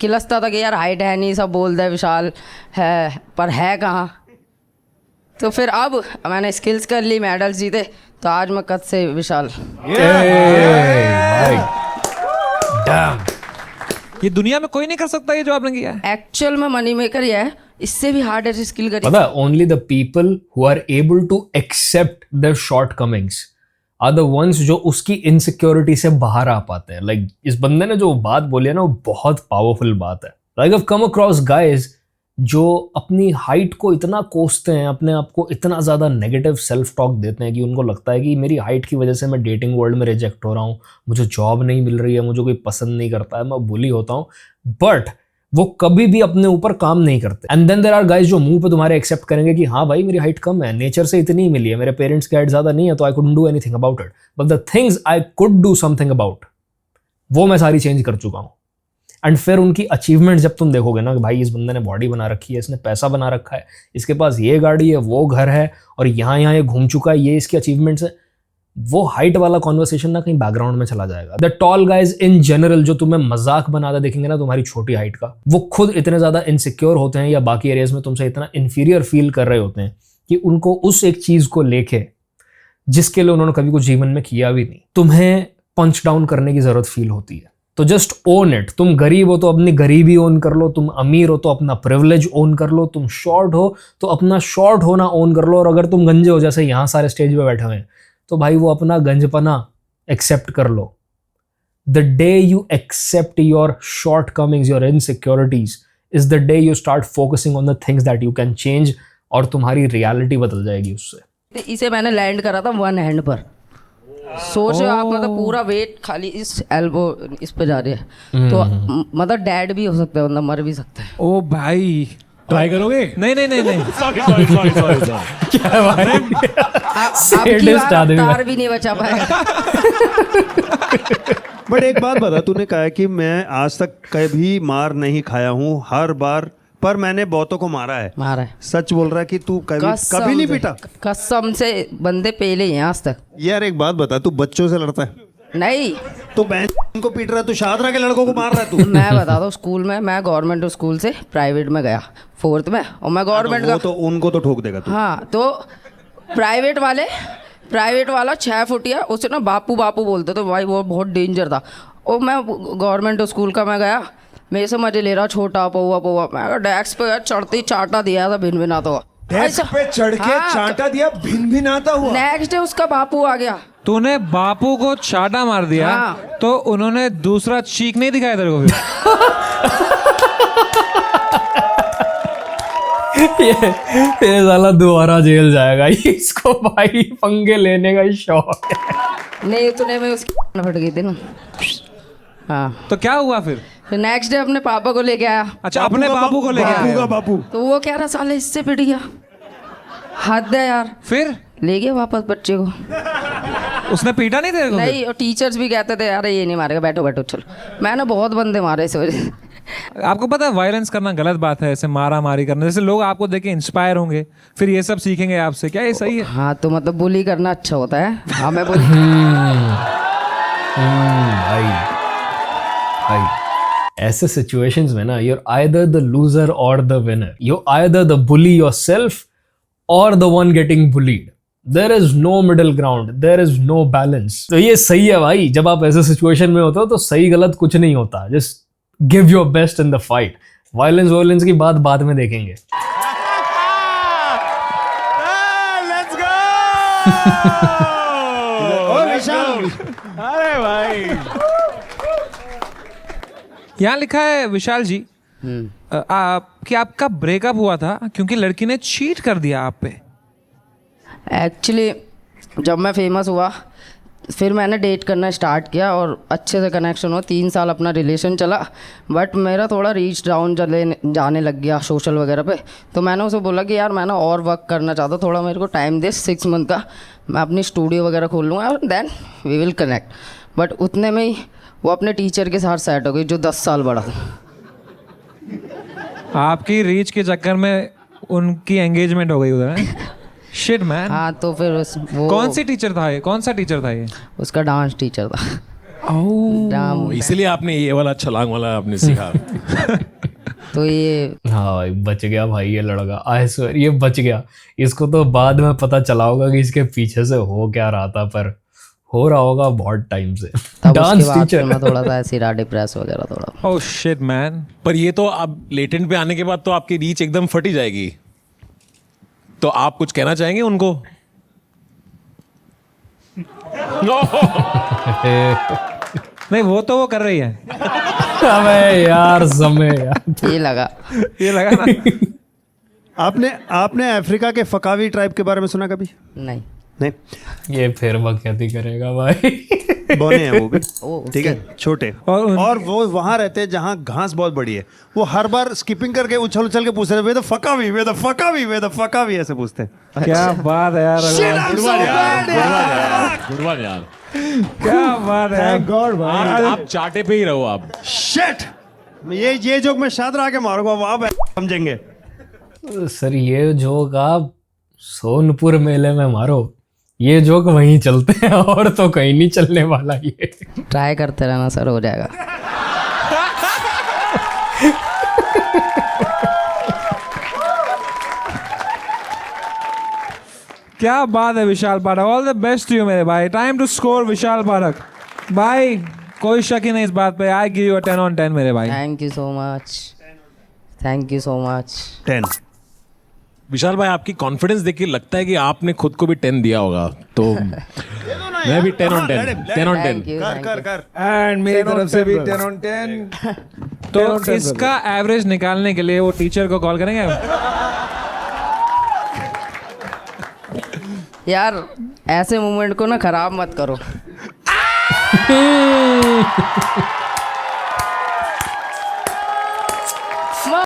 किलसता था कि यार हाइट है नहीं, सब बोलते हैं विशाल है, पर है कहाँ। तो फिर अब मैंने स्किल्स कर ली, मेडल्स जीते, तो आज मैं कद से विशाल। भाई डैम। ये दुनिया में कोई नहीं कर सकता ये जो आपने किया है। एक्चुअल में मनी मेकर ही है, इससे भी हार्ड है स्किल करी। पता है, only the people who are able to accept their shortcomings are the ones जो उसकी इनसिक्योरिटी से बाहर आ पाते हैं। लाइक इस बंदे ने जो बात बोली है ना, वो बहुत पावरफुल बात है। Like I've come across guys जो अपनी हाइट को इतना कोसते हैं, अपने आप को इतना ज़्यादा नेगेटिव सेल्फ टॉक देते हैं कि उनको लगता है कि मेरी हाइट की वजह से मैं डेटिंग वर्ल्ड में रिजेक्ट हो रहा हूँ, मुझे जॉब नहीं मिल रही है, मुझे कोई पसंद नहीं करता है, मैं बुली होता हूँ। बट वो कभी भी अपने ऊपर काम नहीं करते। And then there are guys जो मुंह पे तुम्हारे एक्सेप्ट करेंगे कि हाँ भाई मेरी हाइट कम है, नेचर से इतनी ही मिली है, मेरे पेरेंट्स की हाइट ज़्यादा नहीं है, तो I couldn't do anything about it. But the things I could do something about, वो मैं सारी चेंज कर चुका हूँ। एंड फिर उनकी अचीवमेंट जब तुम देखोगे ना कि भाई इस बंदे ने बॉडी बना रखी है, इसने पैसा बना रखा है, इसके पास ये गाड़ी है, वो घर है, और यहाँ ये घूम चुका है, ये इसकी अचीवमेंट्स है, वो हाइट वाला कॉन्वर्सेशन ना कहीं बैकग्राउंड में चला जाएगा। The tall guys in general जो तुम्हें मजाक बनाते देखेंगे ना तुम्हारी छोटी हाइट का, वो खुद इतने ज्यादा इनसिक्योर होते हैं या बाकी एरियाज में तुमसे इतना इंफीरियर फील कर रहे होते हैं कि उनको उस एक चीज को लेके जिसके लिए उन्होंने कभी कुछ जीवन में किया भी नहीं, तुम्हें पंच डाउन करने की जरूरत फील होती है। तो जस्ट ओन इट। तुम गरीब हो तो अपनी गरीबी ओन कर लो, तुम अमीर हो तो अपना प्रिविलेज ओन कर लो, तुम शॉर्ट हो तो अपना शॉर्ट होना ओन कर लो, और अगर तुम गंजे हो जैसे यहाँ सारे स्टेज पे बैठे हुए हैं तो भाई वो अपना गंजपना एक्सेप्ट कर लो। The day you accept your shortcomings, your insecurities, is the day you start focusing on the things that you can change, और तुम्हारी रियलिटी बदल जाएगी उससे। इसे मैंने लैंड करा था वन हैंड पर। सोचो आप, मतलब पूरा वेट खाली इस एल्बो इस पे जा रही है, तो मतलब डैड भी हो सकता है, मतलब मर भी सकता है। ओ भाई, ट्राई करोगे? नहीं नहीं नहीं नहीं। सॉरी। क्या भाई, अब की बार अवतार भी नहीं बचा पाएगा। बट एक बात बता, तूने कहा कि मैं आज तक कभी मार नहीं खाया हूँ, हर बार पर मैंने बहुतों को मारा है। सच बोल रहा है कि तू कभी नहीं पीटा? कसम से बंदे पेले हैं आज तक। यार एक बात बता, तू बच्चों से लड़ता है? नहीं तो बहन को पीट रहा है, तू शादरा के लड़कों को मार रहा है तू? मैं बता दो, स्कूल में मैं गवर्नमेंट स्कूल से प्राइवेट में गया 4th में, और मैं गवर्नमेंट का, तो उनको तो ठोक देगा तू। हाँ, तो प्राइवेट वाला 6 फुटिया, उसे ना बापू बापू बोलते, तो भाई वो बहुत डेंजर था। और मैं गवर्नमेंट स्कूल का मैं गया, मेरे से मजे ले रहा छोटा पौवा, मैं डेस्क पे चढ़ते ही चाटा दिया था भिन भिना। तो डेस्क पे चढ़ के हाँ, चांटा दिया भिन भिन आता हुआ। नेक्स्ट डे उसका बापू आ गया। तूने बापू को चाटा मार दिया हाँ। तो उन्होंने दूसरा चीक नहीं दिखाया तेरे को फिर? ये साला दोबारा जेल जाएगा, इसको भाई पंगे लेने का ही शौक है। नहीं उतने में उसकी फट गई थी ना। हाँ तो क्या हुआ फिर? नेक्स्ट डे अपने पापा को लेके आया। अच्छा अपने बापू को लेके बापू आया। का बापू। तो वो कह रहा साले इससे पिट गया, हद है यार। फिर ले गया वापस बच्चे को। उसने पीटा नहीं तेरे को? नहीं, और टीचर्स भी कहते थे यार ये नहीं मारेगा, बैठो बैठो चलो। मैंने बहुत बंदे मारे इस वजह से। आपको पता है वायलेंस करना गलत बात है, ऐसे मारा मारी करना। जैसे लोग आपको देख के इंस्पायर होंगे, फिर ये सब सीखेंगे आपसे, क्या ये सही है? हाँ तो मतलब बुली करना अच्छा होता है। हाँ मैं बोली भाई ऐसे सिचुएशंस में ना, यूर आइदर द लूजर और the winner, you either the bully yourself और the one getting bullied. There is no middle ground, there is no balance. तो ये सही है भाई, जब आप ऐसे सिचुएशन में होते हो तो सही गलत कुछ नहीं होता, just give your best in the fight. Violence की बात बाद में देखेंगे। Let's go. अरे भाई यहाँ लिखा है विशाल जी कि आपका ब्रेकअप हुआ था क्योंकि लड़की ने चीट कर दिया आप पे। एक्चुअली जब मैं फेमस हुआ फिर मैंने डेट करना स्टार्ट किया और अच्छे से कनेक्शन हुआ। 3 साल अपना रिलेशन चला, बट मेरा थोड़ा रीच डाउन जाने लग गया सोशल वगैरह पे। तो मैंने उसे बोला कि यार मैं ना और वर्क करना चाहता हूँ, थोड़ा मेरे को टाइम दे, 6 मंथ का मैं अपनी स्टूडियो वगैरह खोल लूँगा, then we will connect. But उतने में ही वो अपने टीचर के साथ सेट हो गई जो 10 साल बड़ा था। आपकी रीच के चक्कर में उनकी एंगेजमेंट हो गई उधर। Shit man. हाँ तो फिर वो कौन सी टीचर था ये? कौन सा टीचर था ये? उसका डांस टीचर था। इसलिए आपने ये वाला छलांग वाला आपने सीखा। तो ये हाँ भाई बच गया भाई ये लड़का, आई स्वेयर ये बच गया। इसको तो बाद में पता चला होगा कि इसके पीछे से हो क्या रहा था, पर हो रहा होगा बहुत टाइम से। तब डांस उसके बाद फिर टीचर। मैं थोड़ा सा ऐसे रहा, डिप्रेस वगैरह थोड़ा। Oh shit man. पर ये तो अब लेटेंट पे आने के बाद तो आपकी रीच एकदम फटी जाएगी, तो आप कुछ कहना चाहेंगे उनको? नहीं वो तो वो कर रही है। अबे यार समय यार ये लगा ना। आपने अफ्रीका के फकावी ट्राइब के बारे में सुना कभी? नहीं नहीं। ये फिर बकैती करेगा भाई। बौने हैं वो भी, ओ, ठीक है, छोटे। और वो वहां रहते हैं जहां घास बहुत बड़ी है। वो हर बार स्किपिंग करके उछल उछल के पूछ रहे where the fuck are we where the fuck are we where the fuck are we ऐसे पूछते हैं। क्या बात है यार। गुडवान यार, क्या बात है। आप चाटे पे ही रहो आप। शिट, ये जोक मैं शादरा के मारूंगा, वहां समझेंगे। सर ये जोक आप सोनपुर मेले में मारो, ये जोक वहीं चलते हैं और तो कहीं नहीं चलने वाला ये। ट्राई करते रहना सर, हो जाएगा। क्या बात है Vishal Pathak, all the best to you मेरे भाई। Time to score Vishal Pathak भाई, कोई शक ही नहीं इस बात पे। आई गिव यू 10 on 10 मेरे भाई। Thank you so much, thank you so much. 10। विशाल भाई आपकी कॉन्फिडेंस देख के लगता है कि आपने खुद को भी 10 दिया होगा, तो मैं भी 10 on 10 10 on 10 कर एंड मेरी तरफ से भी 10 on 10। तो इसका एवरेज निकालने के लिए वो टीचर को कॉल करेंगे। यार ऐसे मोमेंट को ना खराब मत करो।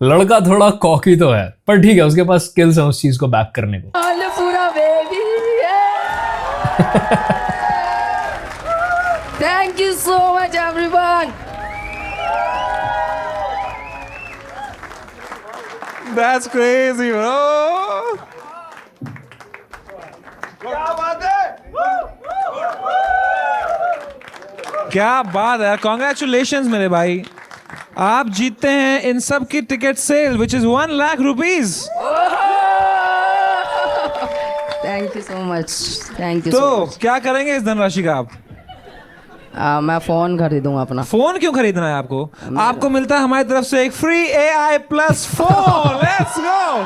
लड़का थोड़ा कॉकी तो है, पर ठीक है उसके पास स्किल्स हैं उस चीज को बैक करने को। पूरा baby thank you so much everyone. That's crazy bro। क्या बात है, कॉन्ग्रेचुलेशन मेरे भाई। आप जीतते हैं इन सब की ticket sale which is 1 lakh rupees. Thank you so much, thank you तो सो मच। क्या करेंगे इस धनराशि का आप? मैं फ़ोन खरीदूंगा अपना। फोन क्यों खरीदना है आपको? आपको मिलता है हमारी तरफ से एक free AI+ phone. Let's go.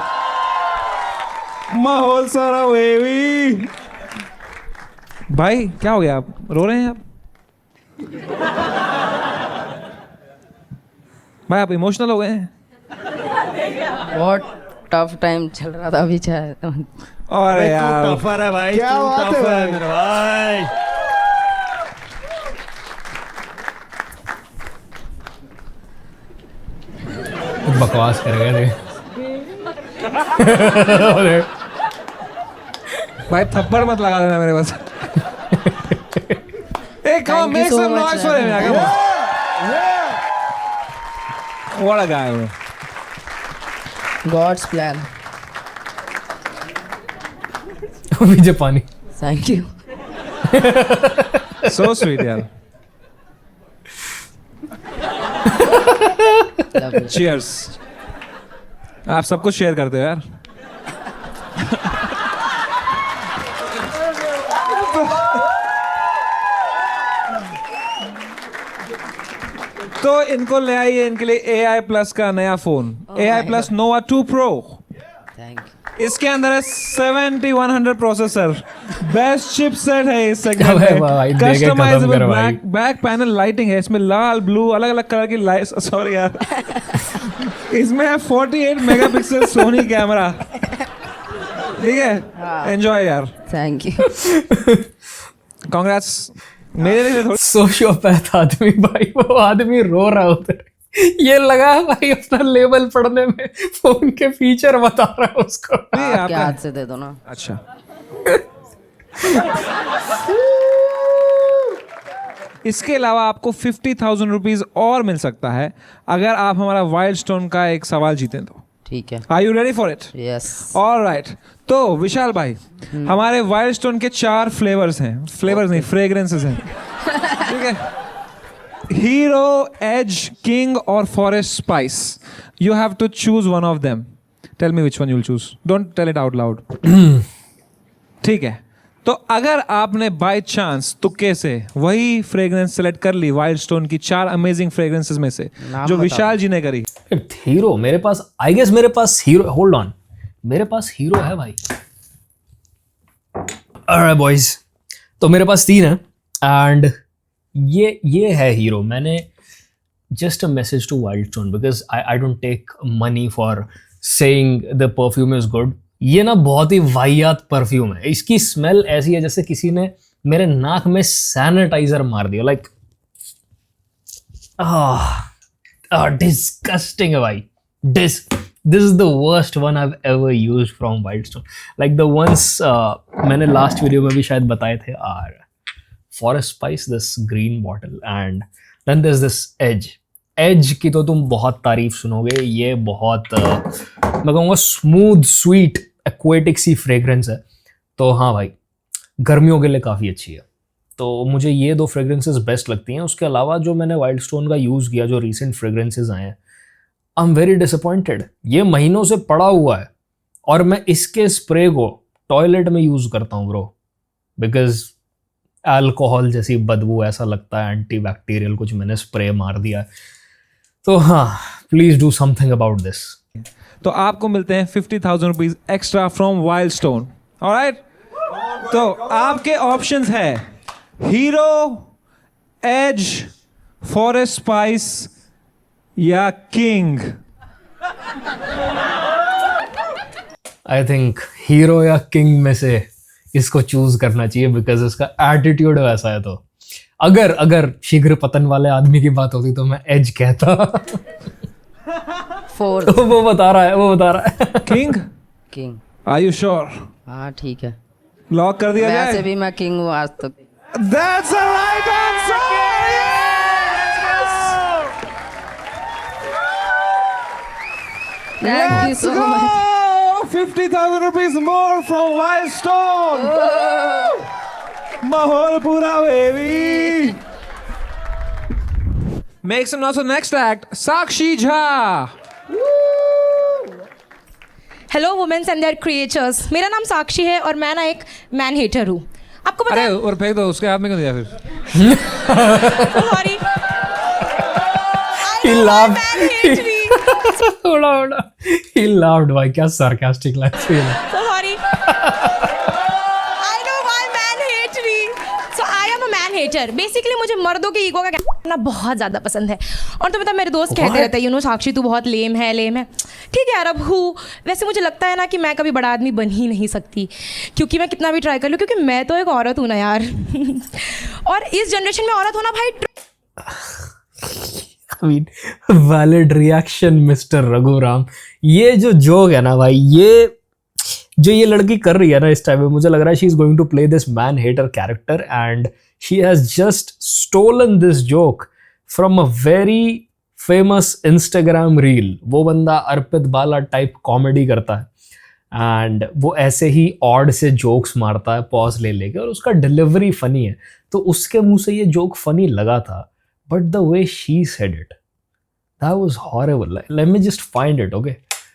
माहौल सारा वेवी। भाई क्या हो गया, आप रो रहे हैं आप? भाई आप इमोशनल हो गए हैं? बहुत टफ टाइम चल रहा था अभी चाहे। और यार टफर है भाई, क्या तू बात है टफर है भाई? मेरे भाई। बकवास कर गए थे। भाई थप्पड़ मत लगा देना मेरे पास। Hey, come on, Thank you make so some much, noise for him. man. Come on. What a guy, bro. God's plan. पीछे पानी। Thank you. So sweet, यार. Cheers. आप सब कुछ शेयर करते हो यार. तो इनको ले आइए, इनके लिए AI Plus का नया phone, AI Plus Nova 2 Pro. Thank you. इसके अंदर है 7100 प्रोसेसर, बेस्ट चिपसेट है इस अबे सेगमेंट में, भाई, दे के खत्म कस्टमाइजेबल कर भाई। बैक पैनल लाइटिंग है, इसमें लाल ब्लू अलग अलग कलर की लाइट, सॉरी यार, इसमें है 48 मेगापिक्सल सोनी कैमरा, ठीक है, एंजॉय यार, Thank you. कांग्रेट्स मेरे लिए थोड़ी। सोशियोपैथ आदमी भाई, वो आदमी रो रहा होता है। ये लगा भाई अपना लेवल पढ़ने में, फोन के फीचर बता रहा है उसको। नहीं, आपके आपका हाथ से दे दो ना। अच्छा। इसके अलावा आपको 50,000 रुपीज और मिल सकता है अगर आप हमारा वाइल्ड स्टोन का एक सवाल जीतें तो। ठीक है। Are you ready for it? Yes. Alright, तो विशाल भाई, हमारे वाइल्ड स्टोन के 4 फ्लेवर्स हैं, फ्लेवर्स नहीं, फ्रेग्रेंसेस हैं, ठीक है? हीरो, एज, किंग और forest spice. You have to choose one of them. Tell me which one you will choose. Don't tell it out loud. ठीक है, तो अगर आपने बाय चांस तुक्के से वही फ्रेग्रेंस सेलेक्ट कर ली वाइल्ड स्टोन की 4 अमेजिंग फ्रेग्रेंसेस में से जो विशाल जी ने करी, हीरो मेरे पास, आई गेस मेरे पास हीरो, होल्ड ऑन, मेरे पास हीरो है भाई। ऑलराइट बॉयज, तो मेरे पास 3 है एंड ये है हीरो। मैंने just a message to Wild Stone because I don't take money for saying the perfume is good. ये ना बहुत ही वाहियात परफ्यूम है, इसकी स्मेल ऐसी है जैसे किसी ने मेरे नाक में सैनिटाइजर मार दिया, लाइक डिस्गस्टिंग है भाई। This is the worst one I have ever used from Wild Stone. Like the ones मैंने लास्ट वीडियो में भी शायद बताए थे, or forest spice, this green bottle, and then this edge की तो तुम बहुत तारीफ सुनोगे। ये बहुत मैं कहूँगा स्मूथ स्वीट एक्वेटिक सी फ्रेग्रेंस है। तो हाँ भाई, गर्मियों के लिए काफ़ी अच्छी है। तो मुझे ये 2 फ्रेग्रेंसेस बेस्ट लगती हैं। उसके अलावा जो मैंने वाइल्ड स्टोन का यूज़ किया, जो रीसेंट फ्रेग्रेंसेस आए हैं, आई एम वेरी डिसअपॉइंटेड। ये महीनों से पड़ा हुआ है और मैं इसके स्प्रे को टॉयलेट में यूज़ करता हूँ ब्रो, बिकॉज अल्कोहल जैसी बदबू, ऐसा लगता है एंटी बैक्टीरियल कुछ मैंने स्प्रे मार दिया। तो हाँ, please do something about this. तो आपको मिलते हैं 50,000 rupees extra from Wild stone. Alright, तो आपके ऑप्शंस है हीरो, एज, फॉरेस्ट स्पाइस या किंग। आई थिंक हीरो या किंग में से इसको चूज करना चाहिए बिकॉज इसका एटीट्यूड वैसा है। तो अगर शीघ्र पतन वाले आदमी की बात होती तो मैं एज कहता। तो वो बता रहा है किंग। Are you sure? हाँ ठीक है, लॉक कर दिया जाए? वैसे भी मैं किंग हूँ आज तक। That's the right answer! Thank you so much. 50,000 rupees more from Wild Stone. Mahol pura baby. Make some noise for the next act. Sakshi Jha. Hello womens and their creatures, मेरा नाम साक्षी है और मैं ना एक मैन हेटर हूँ। आपको पता अरे है? और फेंक दो, उसके हाथ में क्यों दिया फिर? सॉरी। He laughed. थोड़ा he laughed भाई, क्या sarcastic लाइन थी। सॉरी। हेटर। बेसिकली मुझे मर्दों के ईगो का करना बहुत ज़्यादा पसंद है। और तो मतलब मेरे दोस्त कहते रहते हैं, यू नो साक्षी तू बहुत लेम है। ठीक है यार, अब हूँ। वैसे मुझे लगता है ना कि मैं कभी बड़ा आदमी बन ही नहीं सकती, क्योंकि मैं कितना भी ट्राई कर लूँ, क्योंकि मैं तो एक औरत हूँ ना यार। और इस जनरेशन में औरत होना भाई I mean, valid reaction, Mr. Raghuram. ये जो जोक है ना भाई, ये जो ये लड़की कर रही है ना इस टाइम में, मुझे लग रहा है she is going to play this man hater character and she has just stolen this joke from a very famous Instagram reel. वो बंदा अर्पित बाला टाइप कॉमेडी करता है एंड वो ऐसे ही ऑड से जोक्स मारता है पॉज ले लेके, और उसका डिलीवरी फनी है। तो उसके मुंह से ये जोक फनी लगा था, but the way she said it, that was horrible. Let me just find it, okay?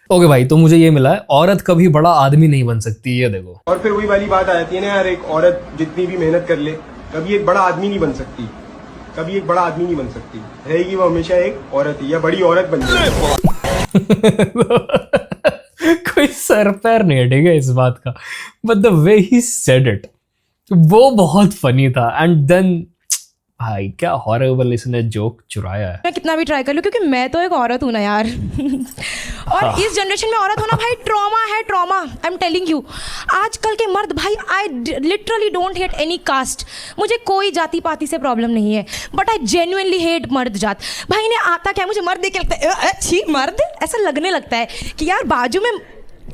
Okay भाई, तो मुझे ये मिला है, औरत कभी बड़ा आदमी नहीं बन सकती, ये देखो। और फिर वही वाली बात आ जाती है ना यार, एक औरत जितनी भी मेहनत कर ले, कभी एक बड़ा आदमी नहीं बन सकती, कभी एक बड़ा आदमी नहीं बन सकती, रहेगी वो हमेशा एक औरत ही, या बड़ी औरत बन जाएगी। कोई सर पैर नहीं है, ठीक है, इस बात का, but the way he said it, वो बहुत फनी था। एंड देन भाई क्या हॉरिबल इसने जोक चुराया है। मैं कितना भी ट्राई कर लूँ, क्योंकि मैं तो एक औरत हूँ ना यार। और इस जनरेशन में औरत होना भाई ट्रॉमा है, trauma. I am telling you, आजकल के मर्द भाई, I literally don't hate any caste. मुझे कोई जाति पाति से प्रॉब्लम नहीं है, बट आई जेन्युइनली हेट मर्द जात। भाई इन्हें आता क्या, मुझे मर्द देख के लगता है छी मर्द, ऐसा लगने लगता है कि यार बाजू में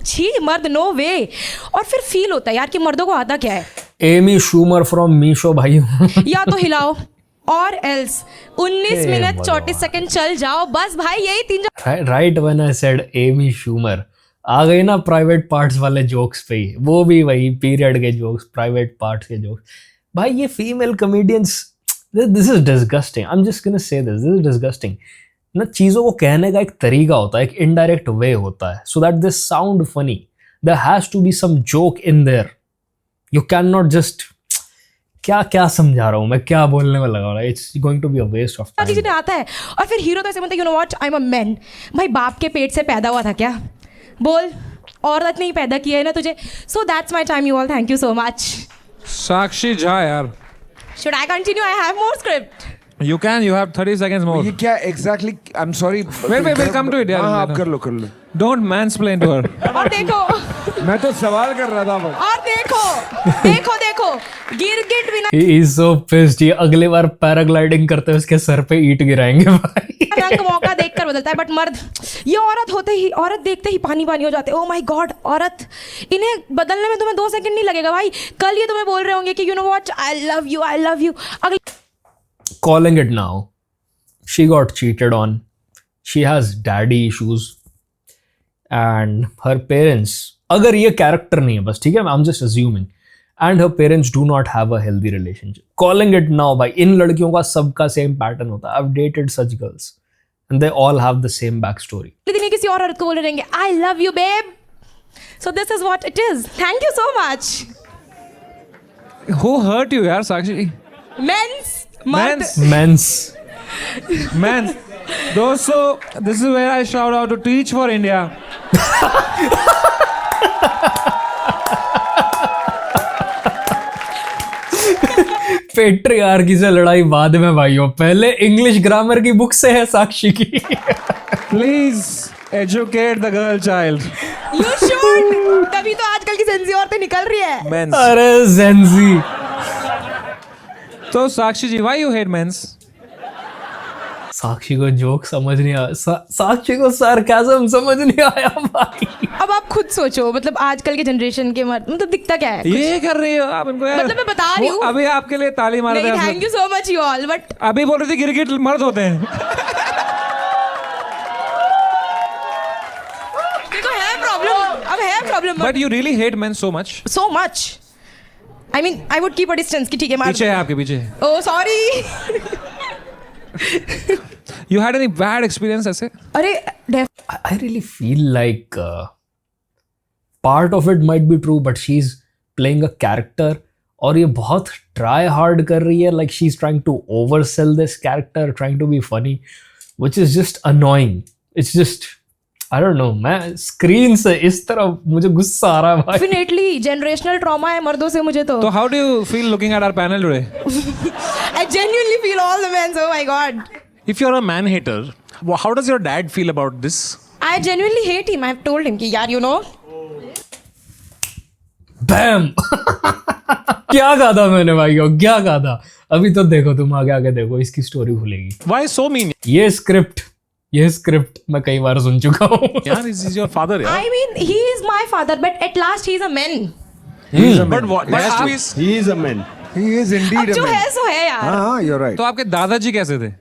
छी मर्द, नो वे। और फिर फील होता है यार कि मर्दों को आता क्या है। एमी शूमर फ्रॉम मीशो भाई। या तो हिलाओ और एल्स 19 मिनट 34 सेकंड चल जाओ, बस भाई यही 3। Right when I said Amy Schumer, आ गई ना प्राइवेट पार्ट्स वाले जोक्स पे ही, वो भी वही पीरियड के जोक्स, प्राइवेट पार्ट्स के जोक्स। भाई ये female comedians, this is disgusting. I am just gonna say this is disgusting ना। चीज़ों को कहने का एक तरीका होता है, एक इनडायरेक्ट वे होता है, so that they sound funny. There has to be some joke in there. You can not just क्या क्या समझा रहा हूँ मैं, क्या बोलने में लगा रहा है, it's going to be a waste of time. चीज़ें आता है। और फिर हीरो तो ऐसे बोलते हैं, you know what, I am a man. भाई बाप के पेट से पैदा हुआ था क्या? बोल, औरत नहीं पैदा किया है ना तुझे। So that's my time you all, thank you so much. Sakshi Jha यार, should I continue? I have more script. You can, you have 30 seconds more. ये क्या exactly? I'm sorry. We'll come to it. हाँ आप कर लो। Don't mansplain to her. और देखो, मैं तो सवाल कर रहा था बस। और देखो, गिरगिट बिना He is so pissed। ये अगले बार पैराग्लाइडिंग करते हुए उसके सर पे ईंट गिराएंगे भाई। रंग मौका देखकर बदलता है, बट मर्द, ये औरत देखते ही पानी हो जाते हैं। ओह माय गॉड, औरत, इन्हें बदलने में तुम्हें 2 सेकंड नहीं लगेगा भाई। कल ये तुम्हें बोल रहे होंगे कि you know what, I love you. Calling it now, she got cheated on, she has daddy issues and her parents, अगर ये character नहीं है बस, ठीक है, I'm just assuming, and her parents do not have a healthy relationship. Calling it now भाई, इन लड़कियों का सबका same pattern होता है। I've dated such girls and they all have the same backstory. दिन किसी और औरत को बोल रहेंगे I love you babe, so this is what it is. Thank you so much. Who hurt you यार साक्षी? Men's. दोस्तों, this is where I shout out to Teach for India. Patriarchy से लड़ाई बाद में भाइयों, पहले इंग्लिश ग्रामर की book से है साक्षी की। Please educate the girl child. You should. तभी तो आजकल की जेंजी औरतें निकल रही है। अरे जेंजी। तो साक्षी जी, why you hate men's? साक्षी को जोक समझ नहीं आया, साक्षी को सार्काज़म समझ नहीं आया भाई। अब आप खुद सोचो, मतलब आजकल के जनरेशन के मतलब दिखता क्या है? ये कर रही हो आप इनको यार। मतलब मैं बता रही हूँ, अभी आपके लिए ताली मार रहे हैं। Thank you so much you all, but अभी बोल रही थी गिरगिट मर्द होते हैं। देखो है problem. But you really hate men so much. So much. I mean, I would keep a distance कि ठीक है, पीछे है आपके पीछे। Oh sorry. You had any bad experience ऐसे? अरे I really feel like part of it might be true, but she's playing a character और ये बहुत try hard कर रही है, like she's trying to oversell this character, trying to be funny, which is just annoying. It's just I don't know, मैं screen से इस तरह मुझे गुस्सा आ रहा है भाई. डेफिनेटली जनरेशनल ट्रॉमा है मर्दों से मुझे तो. So how do you feel looking at our panel today? I genuinely feel all the men. Oh my god. If you're a man hater, how does your dad feel about this? I genuinely hate him. I've told him कि यार you know. बैम. क्या कहा था मैंने भाई को, क्या कहा था. अभी तो देखो, तुम आगे आगे देखो, इसकी स्टोरी खुलेगी. Why so mean? ये स्क्रिप्ट मैं कई बार सुन चुका हूँ. यार, is your father? यार. I mean he is my father, but at last he is a man. He is a man. But what? He is a man. He is indeed a जो man. है सो है यार. हाँ, you're right. तो आपके दादाजी कैसे थे?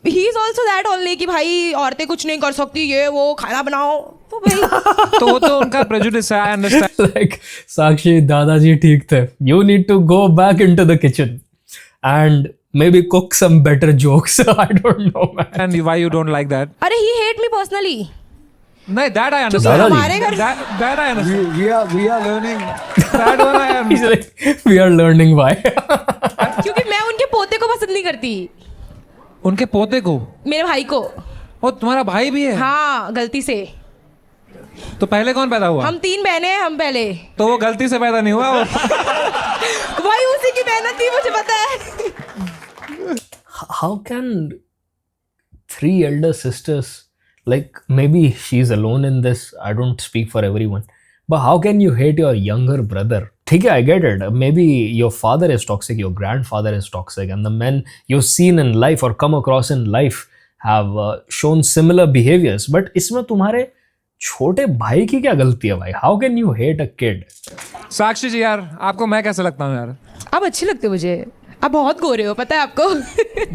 He is also that only कि भाई औरतें कुछ नहीं कर सकती, ये वो खाना बनाओ. तो भाई तो वो तो उनका prejudice है, I understand. Like साक्षी, दादाजी ठीक थे. You need to go back into the kitchen and maybe cook some better jokes. I don't know, man. And why you don't like that? अरे he hate me personally. नहीं, that I understand. दादाजी. हमारे घर That I understand. We are learning. That one I He's understand. like, we are learning why. क्योंकि मैं उनके पोते को पसंद नहीं करती, उनके पोते को. मेरे भाई को. ओ, तुम्हारा भाई भी है? हाँ, गलती से. तो पहले कौन पैदा हुआ? हम 3 बहनें हैं, हम पहले. तो वो गलती से पैदा नहीं हुआ वो. भाई उसी की मेहनत थी, मुझे पता है. How can 3 elder sisters, like maybe she's alone in this, I don't speak for everyone, but how can you hate your younger brother? ठीक है, I get it. Maybe your father is toxic, your grandfather is toxic, and the men you've seen in life or come across in life have shown similar behaviors. But इसमें तुम्हारे छोटे भाई की क्या गलती है भाई? How can you hate a kid? साक्षी जी यार, आपको मैं कैसे लगता हूँ यार? आप अच्छे लगते हो मुझे. आप बहुत गोरे हो, पता है आपको.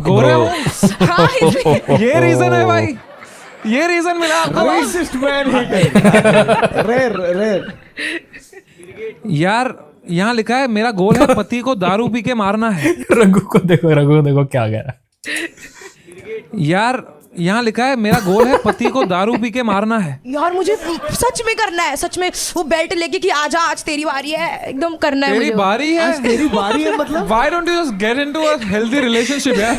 गोरे हो? हाँ, इसलिए. ये रीजन है भाई, ये रीजन मिला आपको. Racist man hater. Rare. यार यहाँ लिखा है मेरा गोल है पति को दारू पी के मारना है. रघु को देखो क्या कह रहा है. यार यहाँ लिखा है मेरा गोल है पति को दारू पी के मारना है. यार मुझे सच में करना है, सच में. वो बेल्ट लेके कि आजा आज तेरी बारी है, एकदम करना है तेरी मुझे. बारी है? आज तेरी बारी है मतलब? Why don't you just get into a healthy relationship यार?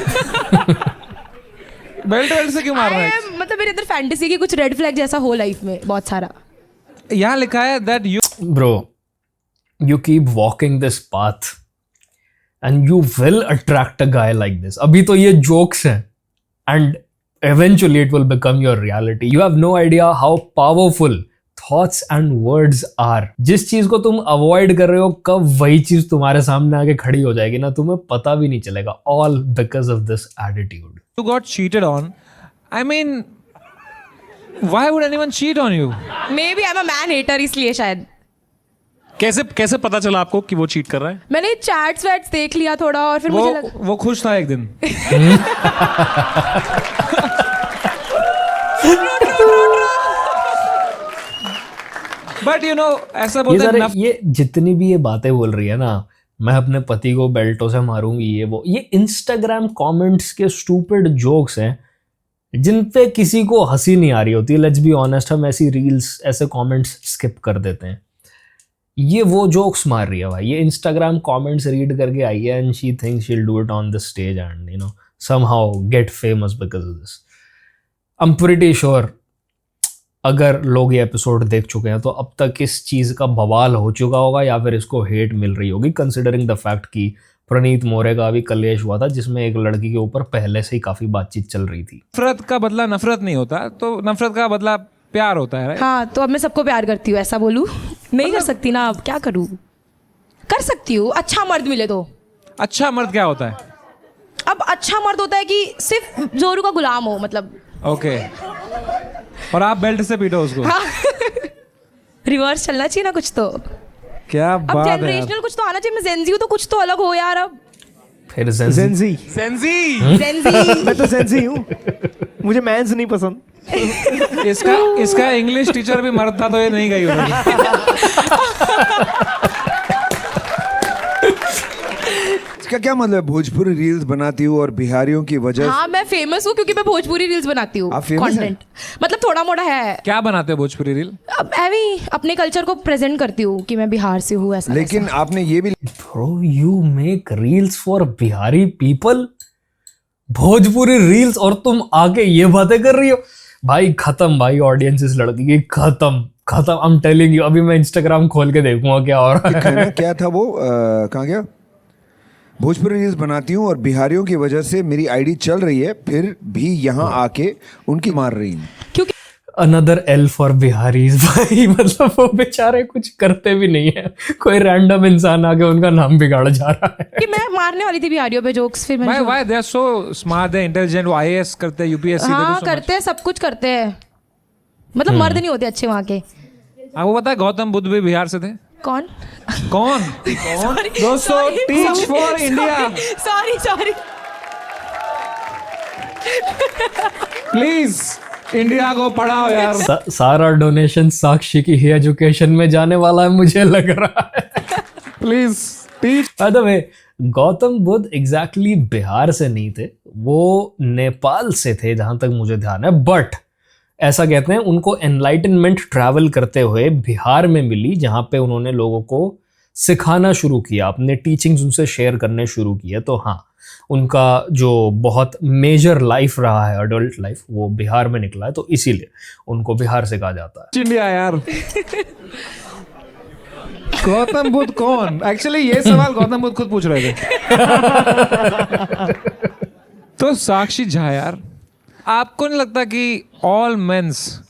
बेल्ट से क्यों मार रहा है? मतलब मेरे अंदर फैंटेसी की कुछ रेड फ्लैग जैसा हो लाइफ में बहुत सारा. यहाँ लिखा है that you Bro, you keep walking this path and you will attract a guy like this. अभी तो ये jokes हैं and eventually it will become your reality. You have no idea how powerful thoughts and words are. जिस चीज को तुम avoid कर रहे हो, कब वही चीज तुम्हारे सामने आके खड़ी हो जाएगी ना, तुम्हें पता भी नहीं चलेगा. All because of this attitude. You got cheated on. I mean, why would anyone cheat on you? Maybe I'm a man hater इसलिए शायद. कैसे पता चला आपको कि वो चीट कर रहा है? मैंने चैट्स वैट्स देख लिया थोड़ा और फिर मुझे लगा. वो खुश था एक दिन. But you know, ऐसा बोलते हैं ये जितनी भी ये बातें बोल रही है ना, मैं अपने पति को बेल्टों से मारूंगी, ये इंस्टाग्राम कमेंट्स के स्टूपिड जोक्स हैं जिन पे किसी को हंसी नहीं आ रही होती. लेट्स बी ऑनेस्ट, हम ऐसी रील्स, ऐसे कमेंट्स स्किप कर देते हैं. ये वो जोक्स मार रही है भाई. ये इंस्टाग्राम कमेंट्स रीड करके आई है and she thinks she will do it on the stage and you know somehow get famous because of this. I am pretty sure अगर लोग ये एपिसोड देख चुके हैं तो अब तक इस चीज़ का बवाल हो चुका होगा या फिर इसको हेट मिल रही होगी, कंसिडरिंग द फैक्ट कि प्रणीत मोरे का भी कलेश हुआ था जिसमें एक लड़की के ऊपर पहले से ही काफ़ी बातचीत चल रही थी. नफरत का बदला नफरत नहीं होता, तो नफरत का बदला प्यार होता है. हाँ, तो अब मैं सबको प्यार करती हूँ, ऐसा बोलूँ? नहीं कर सकती ना, अब क्या करूँ? कर सकती हूँ, अच्छा मर्द मिले तो. अच्छा मर्द क्या होता है? अब अच्छा मर्द होता है कि सिर्फ जोरू का गुलाम हो, मतलब. ओके. और आप बेल्ट से पीटो उसको. हाँ. रिवर्स चलना चाहिए ना कुछ तो. क्या अब बात है. जनरेशनल कुछ तो आना चाहिए. मैं जेनजी हूँ तो कुछ तो अलग हो यार. अब फिर Zenzi. मैं तो Zenzi हूँ. मुझे मैंस नहीं पसंद. इसका इंग्लिश टीचर भी मर्द था तो ये नहीं गई इसका क्या मतलब है? भोजपुरी रील्स बनाती हूँ और बिहारियों की वजह. हाँ, मैं फेमस हूँ क्योंकि मैं भोजपुरी रील्स बनाती हूँ. कंटेंट मतलब थोड़ा मोड़ा है. क्या बनाते हो भोजपुरी रील? अब मैं अपने कल्चर को प्रेजेंट करती हूँ कि मैं बिहार से हूँ, ऐसा. लेकिन आपने ये भी Bro, you make reels for Bihari people? Bhojpuri reels और तुम आके ये बातें कर रही हो भाई खत्म भाई, ऑडियंस इस लड़की की खत्म खत्म। आई एम टेलिंग यू, अभी मैं इंस्टाग्राम खोल के देखूंगा क्या हो रहा है। कहना क्या था वो, कहाँ गया? भोजपुरी रील्स बनाती हूँ और बिहारियों की वजह से मेरी आईडी चल रही है, फिर भी यहाँ आके उनकी मार रही हूँ। अनदर एल फॉर बिहारीज भाई, मतलब वो बेचारे कुछ करते भी नहीं है, कोई रैंडम इंसान आके उनका नाम बिगाड़ जा रहा है। कि मैं मारने वाली थी बिहारियों पे जोक्स, फिर मैंने Why they are so smart, they are intelligent, वो IAS करते हैं, UPSC हाँ करते हैं, सब कुछ करते हैं, मतलब मर्द नहीं होते अच्छे वहाँ के। आपको पता है गौतम बुद्ध भी बिहार से थे? कौन कौन? दोस्तों, teach for India, sorry please India को पढ़ाओ यार। सारा डोनेशन साक्षी की ही एजुकेशन में जाने वाला है मुझे लग रहा है। Please teach. By the way, Gautam Buddha exactly Bihar से नहीं थे, वो नेपाल से थे जहां तक मुझे ध्यान है। बट ऐसा कहते हैं उनको एनलाइटनमेंट ट्रैवल करते हुए बिहार में मिली, जहां पे उन्होंने लोगों को सिखाना शुरू किया, अपने टीचिंग्स उनसे शेयर करने शुरू किए। तो हाँ, उनका जो बहुत मेजर लाइफ रहा है, अडल्ट लाइफ, वो बिहार में निकला है, तो इसीलिए उनको बिहार से कहा जाता है। इंडिया यार। गौतम बुद्ध कौन? एक्चुअली ये सवाल गौतम बुद्ध खुद पूछ रहे थे। तो साक्षी झा यार, आपको नहीं लगता कि all mens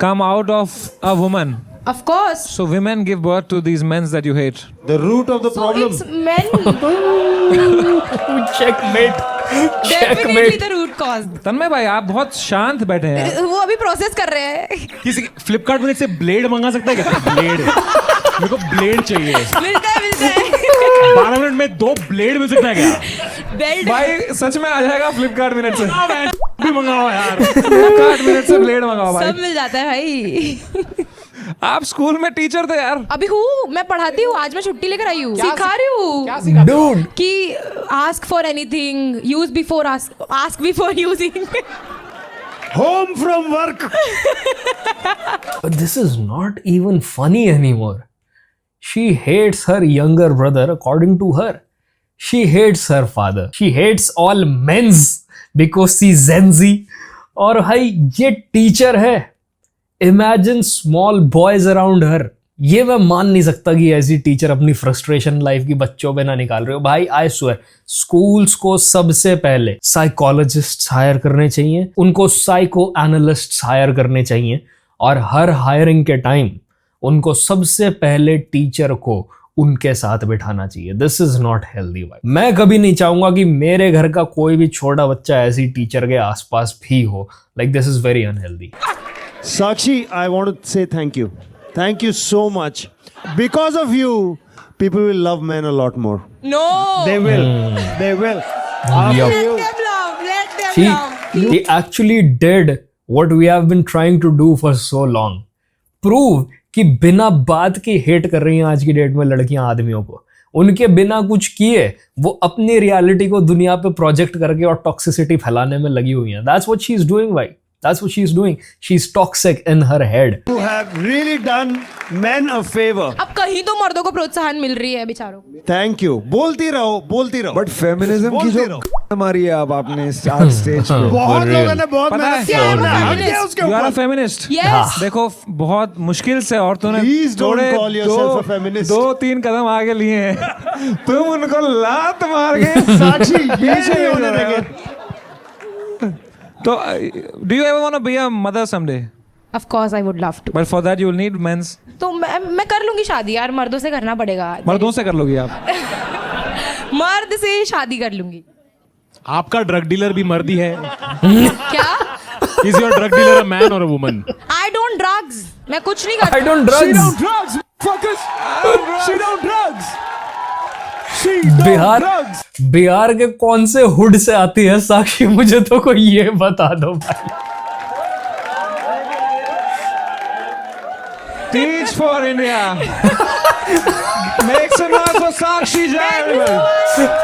come out of a woman? Of course. So women give birth to these men that you hate. The root of the problem. It's men. Checkmate. Definitely the root cause. तन्मय भाई, आप बहुत शांत बैठे हैं। वो अभी process कर रहे हैं। किसी फ्लिपकार्ट में से ब्लेड मंगा सकता है क्या? ब्लेड, मेरे को ब्लेड चाहिए। मिलता है 12 मिनट में 2 ब्लेड मिल सकता है क्या? बेल्ट भाई सच में आ जाएगा फ्लिपकार्ट मिनट से। भी मंगाओ यार, फ्लिपकार्ट मिनट से ब्लेड मंगाओ भाई। सब मिल जाता है भाई। आप स्कूल में टीचर थे यार। अभी हूँ, मैं पढ़ाती हूँ, आज मैं छुट्टी लेकर आई हूँ, सिखा रही हूँ Dude. कि ask for anything, use before ask before using. Home from work. But this is not even funny anymore. She hates her younger brother according to her. She hates her father. She hates all men's because she's Gen Z. और भाई ये teacher है। Imagine small boys around her. ये मैं मान नहीं सकता कि ऐसी टीचर अपनी फ्रस्ट्रेशन लाइफ की बच्चों पे ना निकाल रहे हो। भाई आई स्वेयर, स्कूल्स को सबसे पहले साइकोलॉजिस्ट हायर करने चाहिए, उनको साइको एनालिस्ट हायर करने चाहिए, और हर हायरिंग के टाइम उनको सबसे पहले टीचर को उनके साथ बिठाना चाहिए। दिस इज नॉट हेल्दी भाई। मैं कभी नहीं चाहूंगा कि मेरे घर का कोई भी छोटा बच्चा ऐसी टीचर के आसपास भी हो। Like this is very unhealthy. Sakshi, I want to say thank you. Thank you so much. Because of you, people will love men a lot more. No. They will. They will. Yup. Let them love. Let them love. He actually did what we have been trying to do for so long. Prove कि बिना बात के hate कर रही हैं आज की date में लड़कियां आदमियों को। उनके बिना कुछ किए वो अपनी रियलिटी को दुनिया पे प्रोजेक्ट करके और टॉक्सिसिटी फैलाने में लगी हुई हैं। That's what she's doing, भाई। That's what she's doing. She's toxic in her head. You have really done men a favor. अब कहीं तो मर्दों को प्रोत्साहन मिल रही है बेचारों को। Thank you. बोलती रहो, बोलती रहो। बट फेमिनिज्म की बोलते जो रहो। मारी है अब आपने आज स्टेज पे, बहुत लोगों ने बहुत पता मेहनत है? किया उसके You are a ऊपर। feminist. Yes. देखो बहुत मुश्किल से औरतों ने Please don't थोड़े call yourself a feminist. 2-3 कदम आगे लिए हैं। तुम उनको लात मार के साक्षी, ये पीछे नहीं होने ले रहे हो। देंगे। तो do you ever want to be a mother someday? Of course I would love to. But for that you will need men's. तो मैं कर लूंगी शादी यार, मर्दों से करना पड़ेगा। मर्दों से कर लोगी आप? मर्द से शादी कर लूंगी। आपका ड्रग डीलर भी मर्दी है। क्या? Is your drug dealer a man or a woman? I don't drugs. मैं कुछ नहीं करती। I don't drugs. She don't drugs. Focus. She don't drugs. Bihar के कौन से हुड से आती है साक्षी? मुझे तो कोई ये बता दो भाई। Teach for India. Make some noise for Sakshi Jha.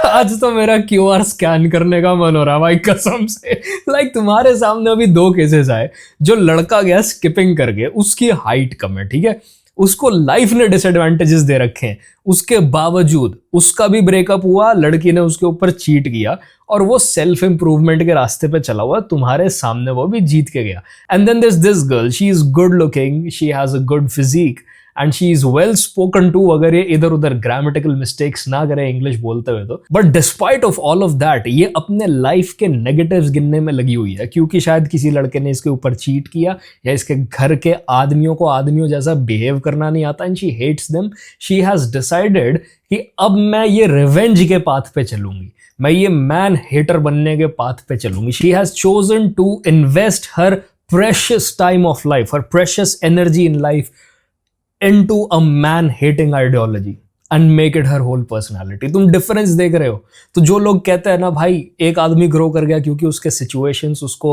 आज तो मेरा QR स्कैन करने का मन हो रहा भाई कसम से। लाइक तुम्हारे सामने अभी 2 केसेस आए। जो लड़का गया स्किपिंग करके, उसकी हाइट कम है, ठीक है, उसको लाइफ ने डिसएडवांटेजेस दे रखे हैं, उसके बावजूद उसका भी ब्रेकअप हुआ, लड़की ने उसके ऊपर चीट किया और वो सेल्फ इंप्रूवमेंट के रास्ते पे चला हुआ, तुम्हारे सामने वो भी जीत के गया. And then this girl, she is good looking, she has a good physique and she is well spoken too, अगर ये इधर उधर ग्रामेटिकल मिस्टेक्स ना करे इंग्लिश बोलते हुए तो. But despite of all of that ये अपने लाइफ के नेगेटिव्स गिनने में लगी हुई है, क्योंकि शायद किसी लड़के ने इसके ऊपर चीट किया या इसके घर के आदमियों को आदमियों जैसा बिहेव करना नहीं आता and she hates them. She has decided कि अब मैं ये रिवेंज के पाथ पे चलूंगी, मैं ये मैन हेटर बनने के पाथ पे चलूंगी. She has chosen to invest her precious time of life, her precious energy in life into a man hating ideology and make it her whole personality. तुम difference देख रहे हो. तो जो लोग कहते हैं ना भाई एक आदमी ग्रो कर गया क्योंकि उसके सिचुएशंस उसको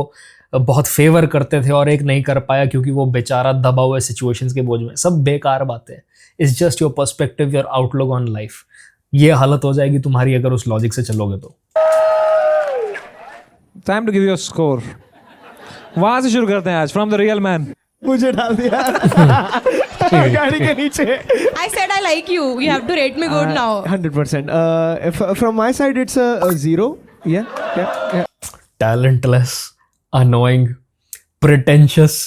बहुत फेवर करते थे और एक नहीं कर पाया क्योंकि वो बेचारा दबा हुआ सिचुएशंस के बोझ में, सब बेकार बातें हैं. It's just your perspective, your outlook on life. ये हालत हो जाएगी तुम्हारी अगर उस लॉजिक से चलोगे तो. Time to give you a score. वहां से शुरू करते हैं आज, फ्रॉम द रियल मैन. मुझे डाल दिया गाड़ी के नीचे. I said I like you. You have to rate me good now. 100%. From my side, it's a 0. Yeah. Talentless, annoying, pretentious,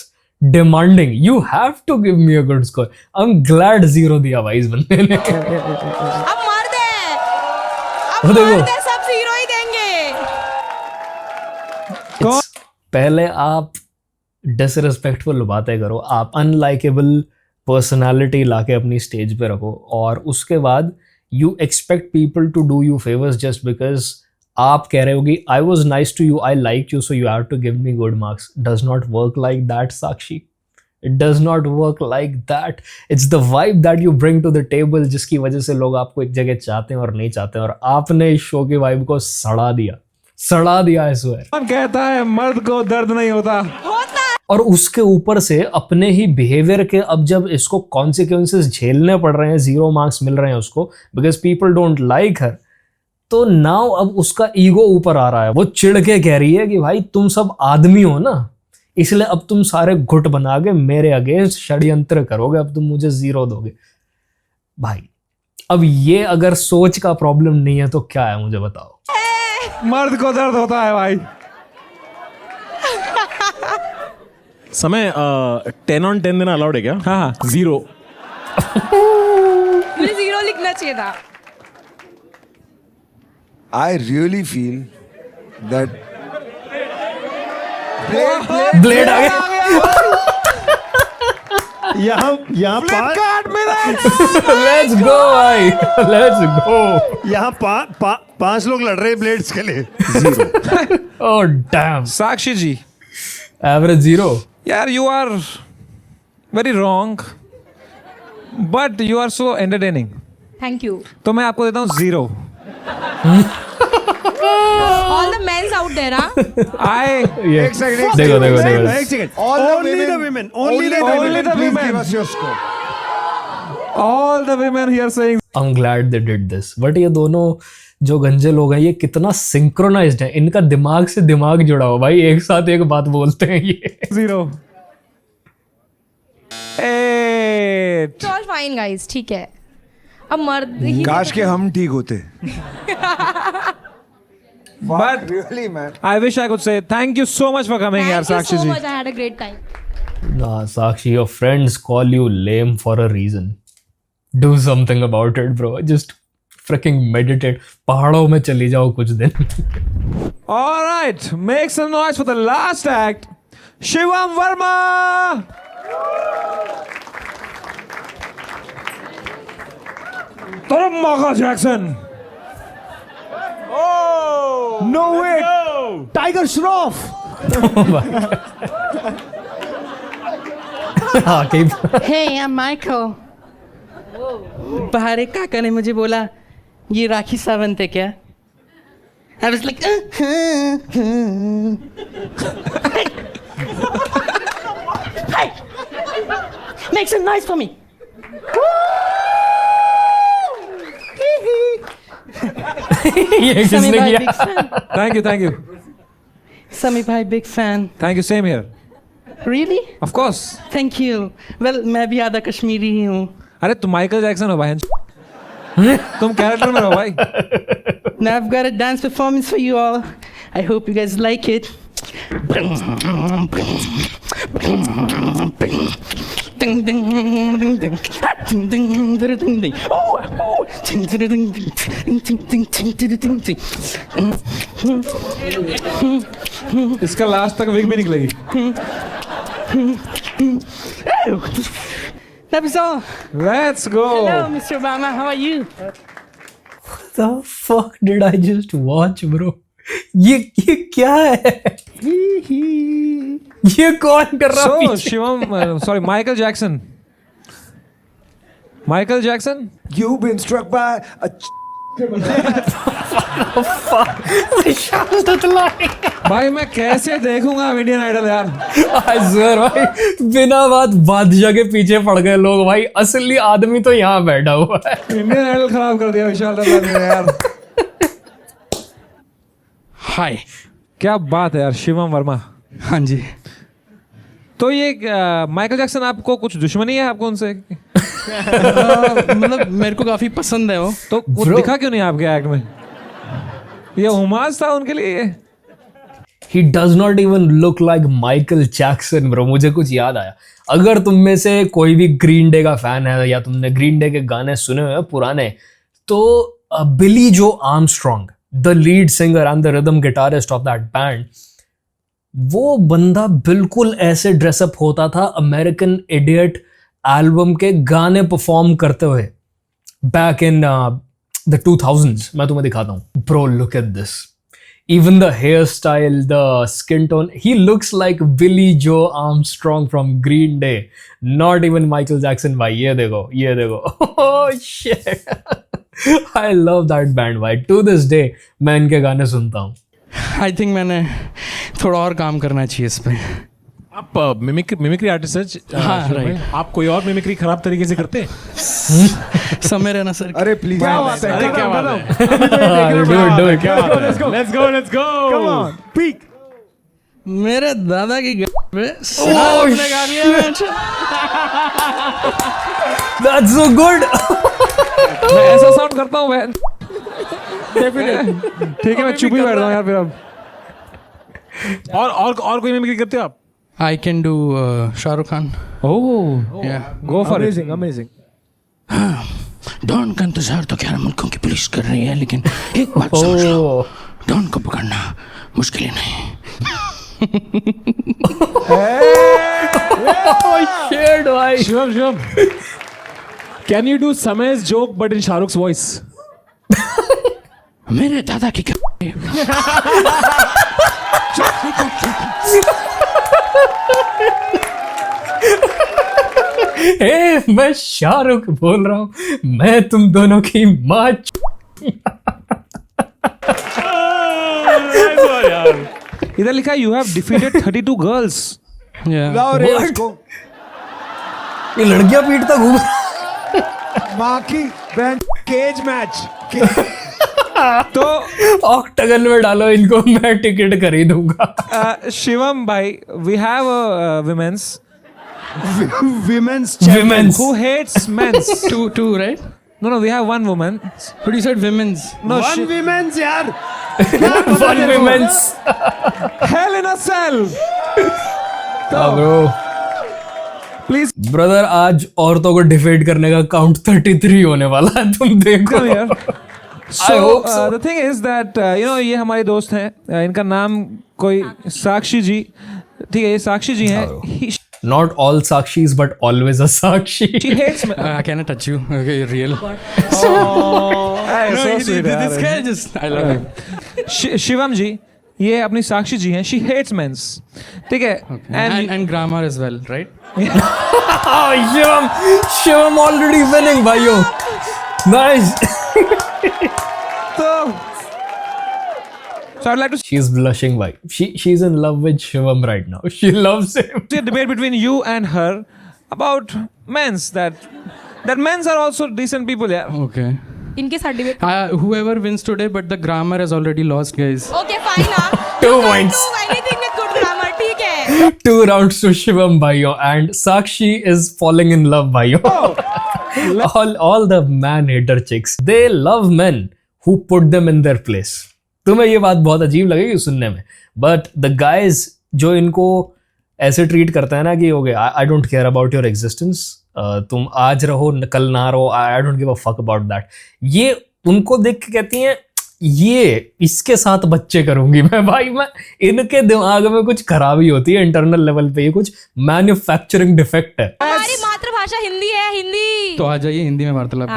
demanding. You have to give me a good score. I'm glad 0 दिया भाई इस बंदे ने. अब मर्द है, वो देखो. मर्द है, सब 0 ही देंगे. पहले आप डिसरिस्पेक्टफुल बातें करो, आप अनलाइकेबल पर्सनालिटी लाके अपनी स्टेज पे रखो और उसके बाद you expect people to do you favours just because आप कह रहे हो कि I was nice to you, I like you, so you have to give me good marks. Does not work like that Sakshi. It does not work like that. It's the vibe that you bring to the table जिसकी वजह से लोग आपको एक जगह चाहते हैं और नहीं चाहते हैं, और आपने इस शो की वाइब को सड़ा दिया है. स्वेर. कौन कहता है मर्द को दर्द नहीं होता? और उसके ऊपर से अपने ही बिहेवियर के अब जब इसको कॉन्सिक्वेंसेस झेलने पड़ रहे हैं, 0 मार्क्स मिल रहे हैं उसको बिकॉज पीपल डोंट लाइक हर, तो नाउ अब उसका ईगो ऊपर आ रहा है. वो चिढ़ के कह रही है कि भाई तुम सब आदमी हो ना, इसलिए अब तुम सारे गुट बना के मेरे अगेंस्ट षड्यंत्र करोगे, अब तुम मुझे 0 दोगे. भाई अब ये अगर सोच का प्रॉब्लम नहीं है तो क्या है मुझे बताओ. मर्द को दर्द होता है भाई. समय 10 on 10 देना अलाउड है क्या? हाँ 0. मुझे 0 लिखना चाहिए था. I really feel that blade आ गया. यहाँ लेट्स गो भाई, लेट्स गो. यहाँ 5 लोग लड़ रहे हैं ब्लेड्स के लिए. 0. Oh damn. Sakshi ji, average 0. यार you are very wrong, but you are so entertaining. Thank you. तो मैं आपको देता हूँ 0. All the men's out there, huh? एक सेकंड. देखो. Only the women. Only the women. women. Give us your score. All the women here saying. I'm glad they did this. But ये दोनों जो गंजे लोग हैं ये कितना सिंक्रोनाइज्ड है, इनका दिमाग से दिमाग जुड़ा हो भाई, एक साथ एक बात बोलते हैं ये. 0. 8. It's all fine, guys. ठीक है. अब मर्द ही. काश के हम ठीक होते. But Really, man. I wish I could say thank you so much for coming here, Thank you Sakshi so ji. much. I had a great time. Nah, Sakshi, your friends call you lame for a reason. Do something about it, bro. Just freaking meditate. पहाड़ों में चली जाओ कुछ दिन. All right, make some noise for the last act, Shivam Verma. Taramaga Jackson. No way. Tiger Shroff. Hey, I'm Michael. बाहर एक काका ने मुझे बोला ये राखी सावंत है क्या? I was like Hey, make some noise for me. ये किसने किया? Thank you. Sami bhai, big fan. Thank you, same here. Really? Of course. Thank you. Well, मैं भी आधा कश्मीरी ही हूँ. अरे तुम माइकल जैक्सन हो भाई. तुम कैरेक्टर में हो भाई. Now I've got a dance performance for you all. I hope you guys like it. Ding ding ding ding ding ding ding ding ding. Oh oh. Ding ding ding ding ding ding ding ding ding. इसका last तक wig भी निकलेगी. That was all. Let's go. Hello, Mr. Obama. How are you? What the fuck did I just watch, bro? ये क्या है? ये कौन कर रहा है? So Shivam, sorry, Michael Jackson. Michael Jackson? You've been struck by a भाई मैं कैसे देखूंगा इंडियन आइडल यार. I swear भाई बिना बात बादशाह के पीछे पड़ गए लोग भाई. असली आदमी तो यहाँ बैठा हुआ है. इंडियन आइडल खराब कर दिया विशाल दत्त ने यार. Hi. क्या बात है यार शिवम वर्मा. हाँ जी. तो ये माइकल जैक्सन आपको कुछ दुश्मनी है आपको उनसे? मतलब मेरे को काफी पसंद है वो. तो वो दिखा क्यों नहीं आपके एक्ट में? ये हुमास था उनके लिए. He does not even look like Michael Jackson, bro. मुझे कुछ याद आया. अगर तुम में से कोई भी ग्रीन डे का फैन है या तुमने ग्रीन डे के गाने सुने हुए हैं पुराने, तो बिली जो Armstrong, the lead singer and the rhythm guitarist of that band, वो बंदा बिल्कुल ऐसे ड्रेसअप होता था अमेरिकन इडियट एल्बम के गाने परफॉर्म करते हुए बैक इन द 2000s. मैं तुम्हें दिखाता हूँ. Bro look at this. Even the hairstyle, the skin tone, he looks like Billy Joe Armstrong from Green Day. Not even Michael Jackson. भाई ये देखो. Oh shit. I love that band भाई. To this day मैं इनके गाने सुनता हूँ. I think मैंने थोड़ा और काम करना चाहिए इस पे. आप मिमिक्री आर्टिस्ट हैं. हाँ राइट. आप कोई और मिमिक्री खराब तरीके से करते हैं? समय रहना सर. अरे प्लीज. क्या बात है? क्या बात है? Do it. Let's go. Come on, peak. मेरे दादा की पे साहब ने गा दिया मैच. That's so good. मैं ऐसा साउंड करता हूँ मैं. ठीक है मैं चुप ही बैठ रहा हूँ यार फिर अब. और कोई मिमिक्री करते हो आप? I can do Shahrukh Khan. Oh, Yeah. go for it. Amazing. Don का इंतजार तो 11 मुल्कों की पुलिस कर रही है, लेकिन एक बात समझ लो, डॉन को पकड़ना मुश्किल ही नहीं. Oh shit भाई. Shivam. Can you do Samay's joke but in Shahrukh's voice? मेरे दादा की मैं शाहरुख बोल रहा हूँ. मैं तुम दोनों की माँ. इधर लिखा है you have defeated 32 girls. लाओ रे उसको. ये लड़कियां पीटता घूम. माँ की बहन केज मैच. तो ऑक्टागन में डालो इनको, मैं टिकट खरीदूंगा. शिवम भाई, we have a Women's Women's. who hates men's. two right? No, we have one woman. But you said women's. No, One women's यार. One women's. Hell in a cell. Bro Please. Brother, आज औरतों को defend करने का count 33 होने वाला है. तुम देखो Come here. I hope so. The thing is that ये हमारे दोस्त हैं. इनका नाम कोई साक्षी जी. ठीक है, ये साक्षी जी हैं. Not all Sakshis, but always a Sakshi. She hates me. Can I touch you? Okay, you're real. So sweet. This guy just, I love him. Shivam जी, ये अपनी साक्षी जी हैं. She hates men's. ठीक है. And grammar as well, right? Shivam already winning, भाइयों. Nice. So I'd like to She's blushing, bhai. She's in love with Shivam right now. She loves him. see a debate between you and her about men's that men's are also decent people. Yeah. Okay. इनके साथ debate. Whoever wins today, but the grammar has already lost, guys. Okay, fine. 2 points. Anything with good grammar, ठीक है. 2 rounds to Shivam bhaiyo, and Sakshi is falling in love bhaiyo. all the man hater chicks, they love men who put them in their place. तुम्हें ये बात बहुत अजीब लगेगी सुनने में, बट द गाइज जो इनको ऐसे ट्रीट करते हैं ना कि हो गया, I don't care about your existence, तुम आज रहो कल ना रहो, I don't give a fuck about that, ये उनको देख के कहती हैं ये इसके साथ बच्चे करूंगी मैं। भाई मैं इनके दिमाग में कुछ खराबी होती है इंटरनल लेवल पे, ये कुछ मैन्युफैक्चरिंग डिफेक्ट है। हमारी मातृभाषा हिंदी है, हिंदी। तो आ जाइए हिंदी में वार्तालाप।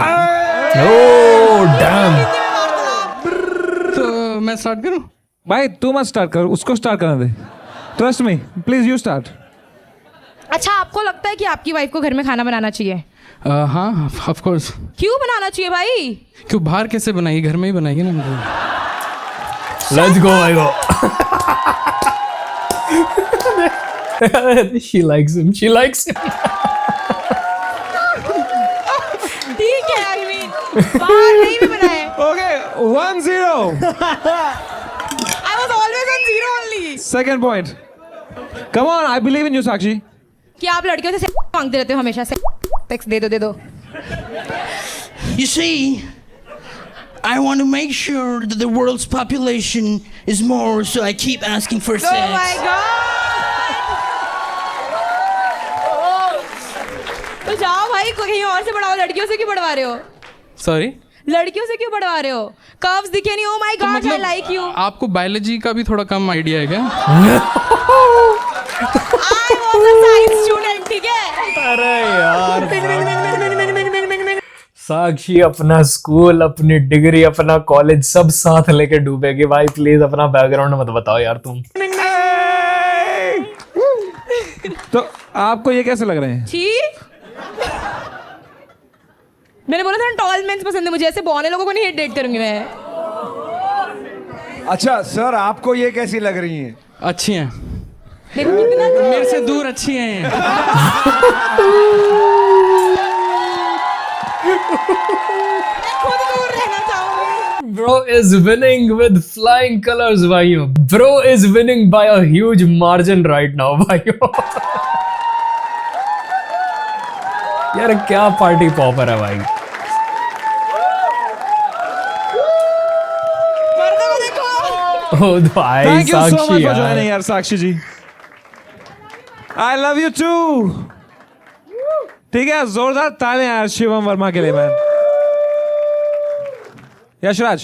Oh damn. तो मैं स्टार्ट करूं? भाई तू मत स्टार्ट कर, उसको स्टार्ट करने दे। Trust me, please you start. अच्छा, आपको लगता है कि आपकी वाइफ को घर में खाना बनाना चाहिए? हाँ ऑफ कोर्स। क्यों बनाना चाहिए भाई? क्यों, बाहर कैसे बनाएगी, घर में ही बनाएगी ना। लेट्स गो भाई गो। She likes him. ठीक है, I mean, बाहर नहीं भी बनाए। Okay, 1-0. I was always on 0 only. Second point. Come on, I believe in you, Sakshi. कि आप लड़कियों से मांगते रहते हो हमेशा से, सेक्स दे दो। You see, I want to make sure that the world's population is more, so I keep asking for sex. Oh my God! तो जाओ भाई, कहीं और से बढ़ाओ, लड़कियों से क्यों बढ़वा रहे हो? सॉरी, लड़कियों से क्यों बढ़वा रहे हो? कर्व्स दिखे नहीं? Oh my God, I like you. आपको बायोलॉजी का भी थोड़ा कम आइडिया है क्या? I was a science student, ठीक है? अरे यार साक्षी अपना स्कूल, अपनी डिग्री, अपना कॉलेज सब साथ लेके डूबेगी। भाई प्लीज अपना बैकग्राउंड मत बताओ यार तुम। तो आपको ये कैसे लग रहे हैं? ठीक, मैंने बोला था टॉल मेंस पसंद है मुझे, ऐसे बौने लोगों को नहीं डेट करूंगी मैं। अच्छा सर, आपको ये कैसी लग रही हैं? अच्छी हैं, मेरे से दूर अच्छी हैं। खुद दूर रहना चाहूंगी। Bro is winning with flying colors भाइयों। Bro is winning by a huge margin right now भाइयों। यार क्या पार्टी पॉपर है भाई। Oh भाई Thank you so Sakshi much for यार। joining यार साक्षी जी। I love you too. ठीक है, जोरदार तालियां यार शिवम वर्मा के लिए man. Yashraj.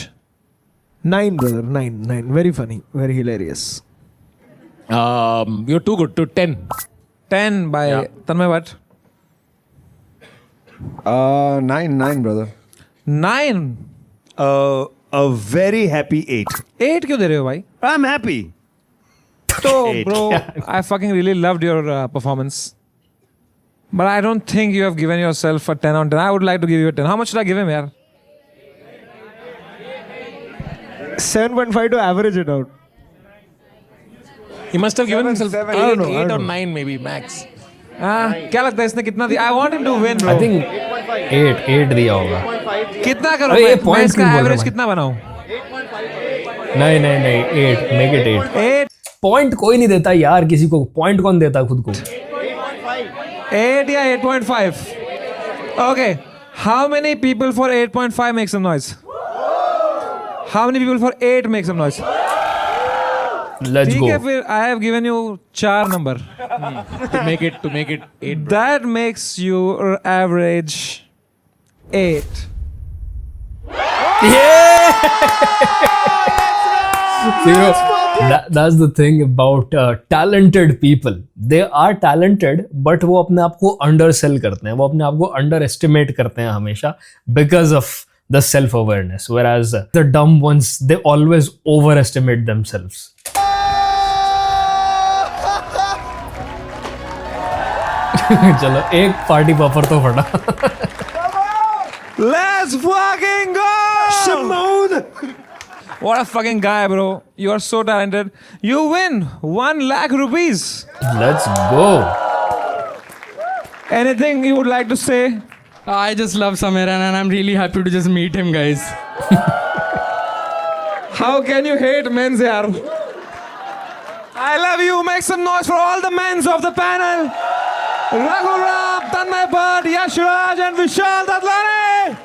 9 brother, 9. Very funny, very hilarious. You're too good to 10. 10 by Tanmay Bhatt. 9 brother. 9. A very happy 8. 8 क्यों दे रहे हो भाई? I'm happy. So, bro, I fucking really loved your performance. But I don't think you have given yourself a 10 on 10. I would like to give you a 10. How much should I give him, yaar? 7.5 to average it out. He must have given himself seven, 8 or 9 maybe max. क्या लगता है इसने कितना दिया? I want him to win, bro. I think 8 दिया होगा। कितना करूं अरे, ये मैं? point मैं इसका क्यों बोल रहा एवरेज हूं कितना बनाऊं? नहीं 8, मेक इट 8। 8 पॉइंट कोई नहीं देता यार किसी को, पॉइंट कौन देता खुद को? 8 या 8.5? Okay. How many people for 8.5 make some noise? How many people for 8 make some noise? Let's ठीक go. है, फिर I have given you 4 number. To make it 8. That makes your average 8. That's the thing about talented people. They are talented, but वो अपने आप को undersell करते हैं, वो अपने आप को underestimate करते हैं हमेशा because of the self-awareness. Whereas the dumb ones, they always overestimate themselves. चलो एक पार्टी पॉपर तो फटा। Let's fucking go! Shimon! What a fucking guy, bro. You are so talented. You win 1 lakh rupees. Let's go. Anything you would like to say? I just love Samiran and I'm really happy to just meet him, guys. How can you hate men's yaar? I love you. Make some noise for all the men of the panel. Raghu Ram, Tanmay Bhatt, Yashraj and Vishal Dadlani.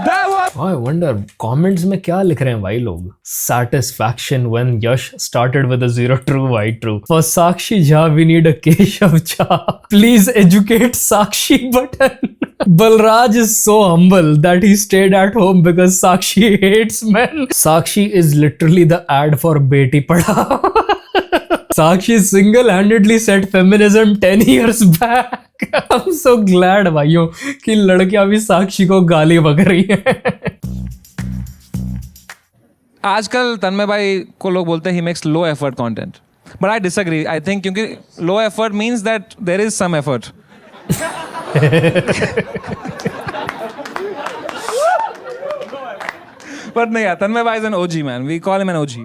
That was... I wonder comments में क्या लिख रहे हैं भाई लोग. Satisfaction when Yash started with a 0 true white true. For Sakshi Jha we need a Keshav Jha. Please educate Sakshi button. Balraj is so humble that he stayed at home because Sakshi hates men. Sakshi is literally the ad for Beti Padhao. Sakshi single-handedly set feminism 10 years back. I'm so glad भाइयों कि लड़कियां भी साक्षी को गाली बक रही हैं. आजकल तन्मय भाई को लोग बोलते हैं he makes low effort content. But I disagree. I think क्योंकि low effort means that there is some effort. But नहीं यार, तन्मय भाई is an OG man. We call him an OG.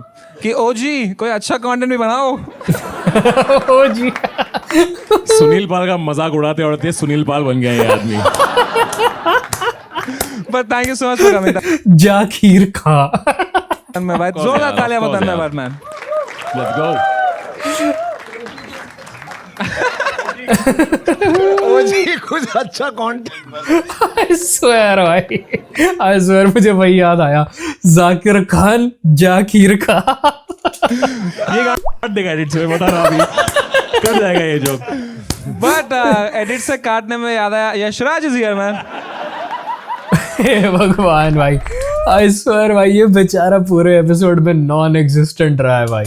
कि OG कोई अच्छा content भी बनाओ. OG. सुनील पाल का मजाक उड़ाते उड़ाते सुनील पाल बन गया ये आदमी. But thank you so much for coming. जा खीर खा. तन्मय भाई जोरदार तालियां बता तन्मय भाई man. Let's go. ओजी कुछ अच्छा कंटेंट. I swear भाई. I swear मुझे वही याद आया. जाकिर खान जा खीर खा. ये काट देगा एडिट से बता रहा अभी. कर जाएगा ये जोक. But edit से काटने में याद आया यशराज is here man. हे भगवान भाई. I swear भाई ये बेचारा पूरे एपिसोड में नॉन एग्जिस्टेंट रहा है भाई.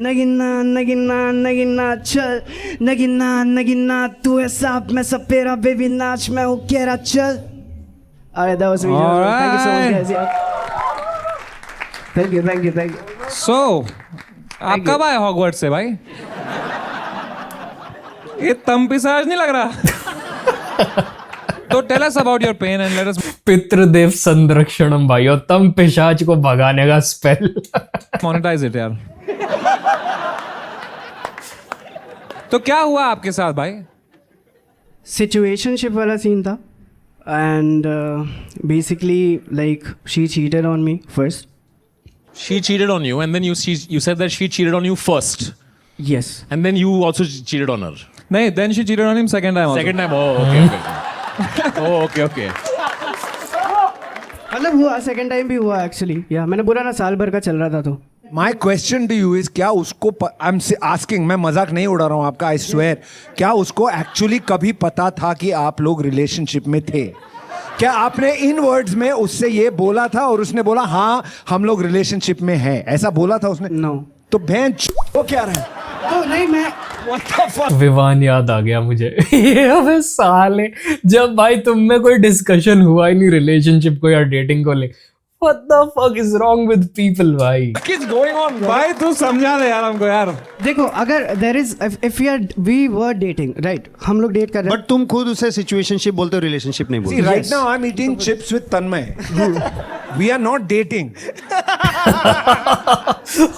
नगिना नगिना नगिना चल नगिना नगिना तू है सांप मैं सपेरा बेबी नाच मैं हूँ केरा चल. Alright, that was really awesome. Thank you so much guys. Yeah. Thank you. So, आप कब आए हॉगवर्ट्स से भाई? ये तम पिशाच नहीं लग रहा. तो tell us about your pain and let us पितृदेव संरक्षणम भाई और तम पिशाच को भगाने का स्पेल. monetize it यार. तो क्या हुआ आपके साथ भाई? Situationship वाला सीन था and basically like she cheated on me first. She cheated on you and then you said that she cheated on you first. Yes. And then you also cheated on her. नहीं, then she cheated on him second time also. Second time. Oh, okay. Oh, okay. मतलब हुआ second time भी हुआ actually. Yeah, मैंने बोला ना साल भर का चल रहा था तो. My question to you is क्या उसको I'm asking, मैं मजाक नहीं उड़ा रहा हूँ आपका, I swear, क्या उसको एक्चुअली कभी पता था कि आप लोग रिलेशनशिप में थे? क्या आपने इन वर्ड्स में उससे ये बोला था और उसने बोला हाँ हम लोग रिलेशनशिप में हैं, ऐसा बोला था उसने? No. तो बहन वो क्या रहा है? तो नहीं मैं What the fuck? विवान याद आ गया मुझे. ये अबे साले जब भाई तुम में कोई डिस्कशन हुआ ही नहीं रिलेशनशिप को या डेटिंग को ले. What the fuck is wrong with people भाई? What is going on? भाई तू समझा दे यार हमको यार. देखो अगर there is if we were dating right हम लोग डेट कर रहे हैं. बट तुम खुद उसे सिचुएशनशिप बोलते हो, रिलेशनशिप नहीं बोलते. See, right now I'm eating chips with Tanmay. We are not dating.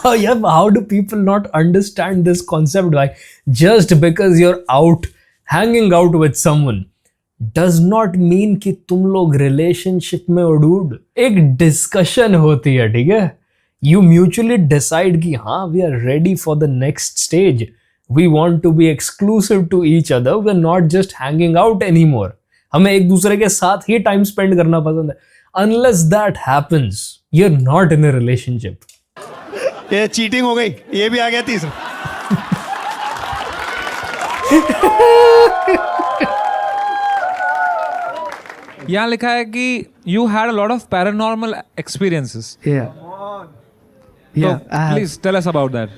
Oh yeah, how do people not understand this concept भाई? Just because you're out hanging out with someone does not mean कि तुम लोग relationship में हो dude. एक discussion होती है, ठीक है? You mutually decide कि हाँ we are ready for the next stage. We want to be exclusive to each other. We are not just hanging out anymore. हमें एक दूसरे के साथ ही टाइम स्पेंड करना पसंद है. Unless that happens, you're not in a relationship. ये cheating हो गई, ये भी आ गया तीसरा. यहाँ लिखा है कि you had a lot of paranormal experiences. Yeah. Yeah. So, please tell us about that.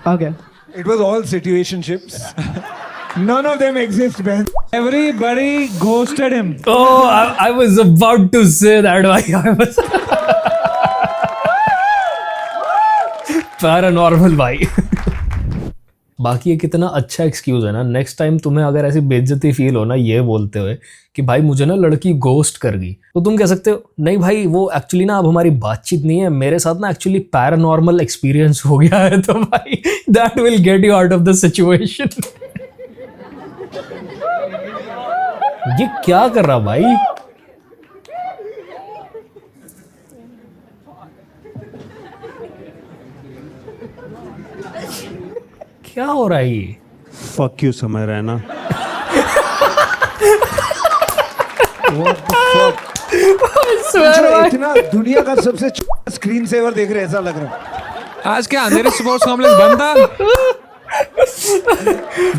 Okay. It was all situationships. None of them exist, man. Everybody ghosted him. Oh, I was about to say that. I was paranormal भाई. बाकी ये कितना अच्छा excuse है ना. Next time तुम्हें अगर ऐसी बेइज्जती फील हो ना ये बोलते हुए कि भाई मुझे ना लड़की गोस्ट कर गई, तो तुम कह सकते हो नहीं भाई वो एक्चुअली ना अब हमारी बातचीत नहीं है, मेरे साथ ना एक्चुअली पैरानॉर्मल एक्सपीरियंस हो गया है, तो भाई that will get you out of the situation. ये क्या कर रहा भाई? क्या हो रहा है ये? फक यू समय रैना। इतना दुनिया का सबसे स्क्रीन सेवर देख रहे ऐसा लग रहा है। आज क्या अंधेरे स्पोर्ट्स कॉम्प्लेक्स बंद था?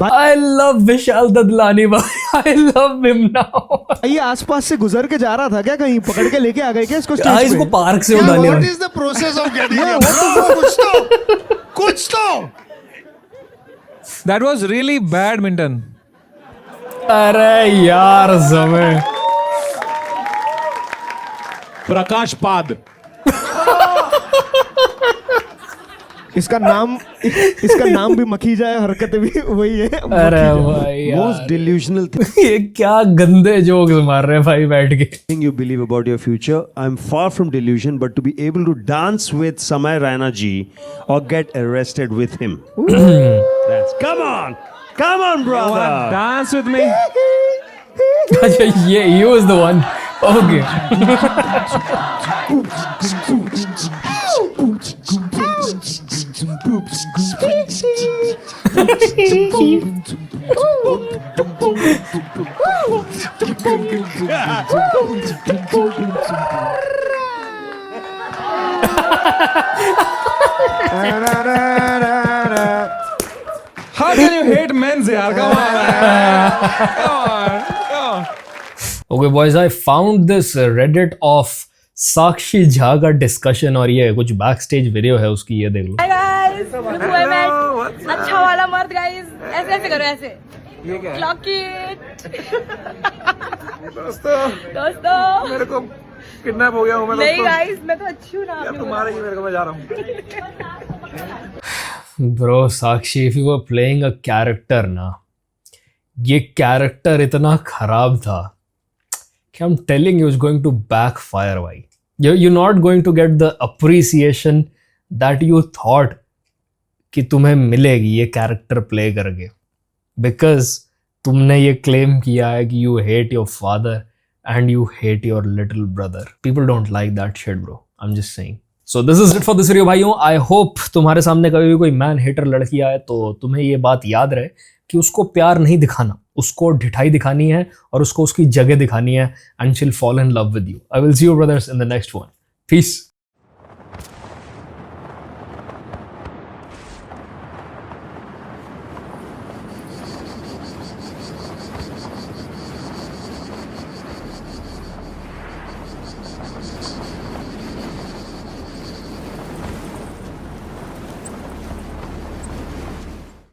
I love विशाल ददलानी भाई, I love him now। ये आसपास से गुजर के जा रहा था क्या, कहीं पकड़ के लेके आ गए क्या इसको हाँ, स्टेज इसको पे? पार्क से उठा लिया। What is the process of getting him? कुछ तो That was really badminton. अरे यार समय प्रकाश पाद। इसका नाम भी मखी जाए, हरकतें भी वही है। अरे भाई यार, most delusional ये क्या गंदे जोक्स मार रहे हैं भाई बैठ के। thing you believe about your future. I'm far from delusion, but to be able to dance with Samay Raina ji or get arrested with him. That's come on, brother. Dance with me. अच्छा ये he was the one. Okay. How can you hate men's yaar? Come on, man. Come on. Okay boys, I found this Reddit of साक्षी झा का discussion और ये कुछ back stage video है उसकी, ये देख लो। अच्छा वाला मर्द गाइस, ऐसे ऐसे करो ऐसे। Clock it. दोस्तों मेरे को किडनैप हो गया हूँ मैं। नहीं गाइस, मैं तो अच्छी हूँ ना। तुम्हारे ही मेरे को, मैं जा रहा हूँ। Bro Sakshi, if you were playing a character ना, ये कैरेक्टर इतना खराब था कि I'm telling you it's going to backfire भाई। You're not going to get the appreciation that you thought कि तुम्हें मिलेगी ये कैरेक्टर प्ले करके, बिकॉज तुमने ये क्लेम किया है कि you hate your father and you hate your little brother. People don't like that shit bro, I'm just saying. So this is it for this video भाइयों। I hope तुम्हारे सामने कभी भी कोई मैन हेटर लड़की आए तो तुम्हें ये बात याद रहे कि उसको प्यार नहीं दिखाना, उसको ढिठाई दिखानी है और उसको उसकी जगह दिखानी है, and she'll fall in love with you. I will see you brothers in the next one. Peace.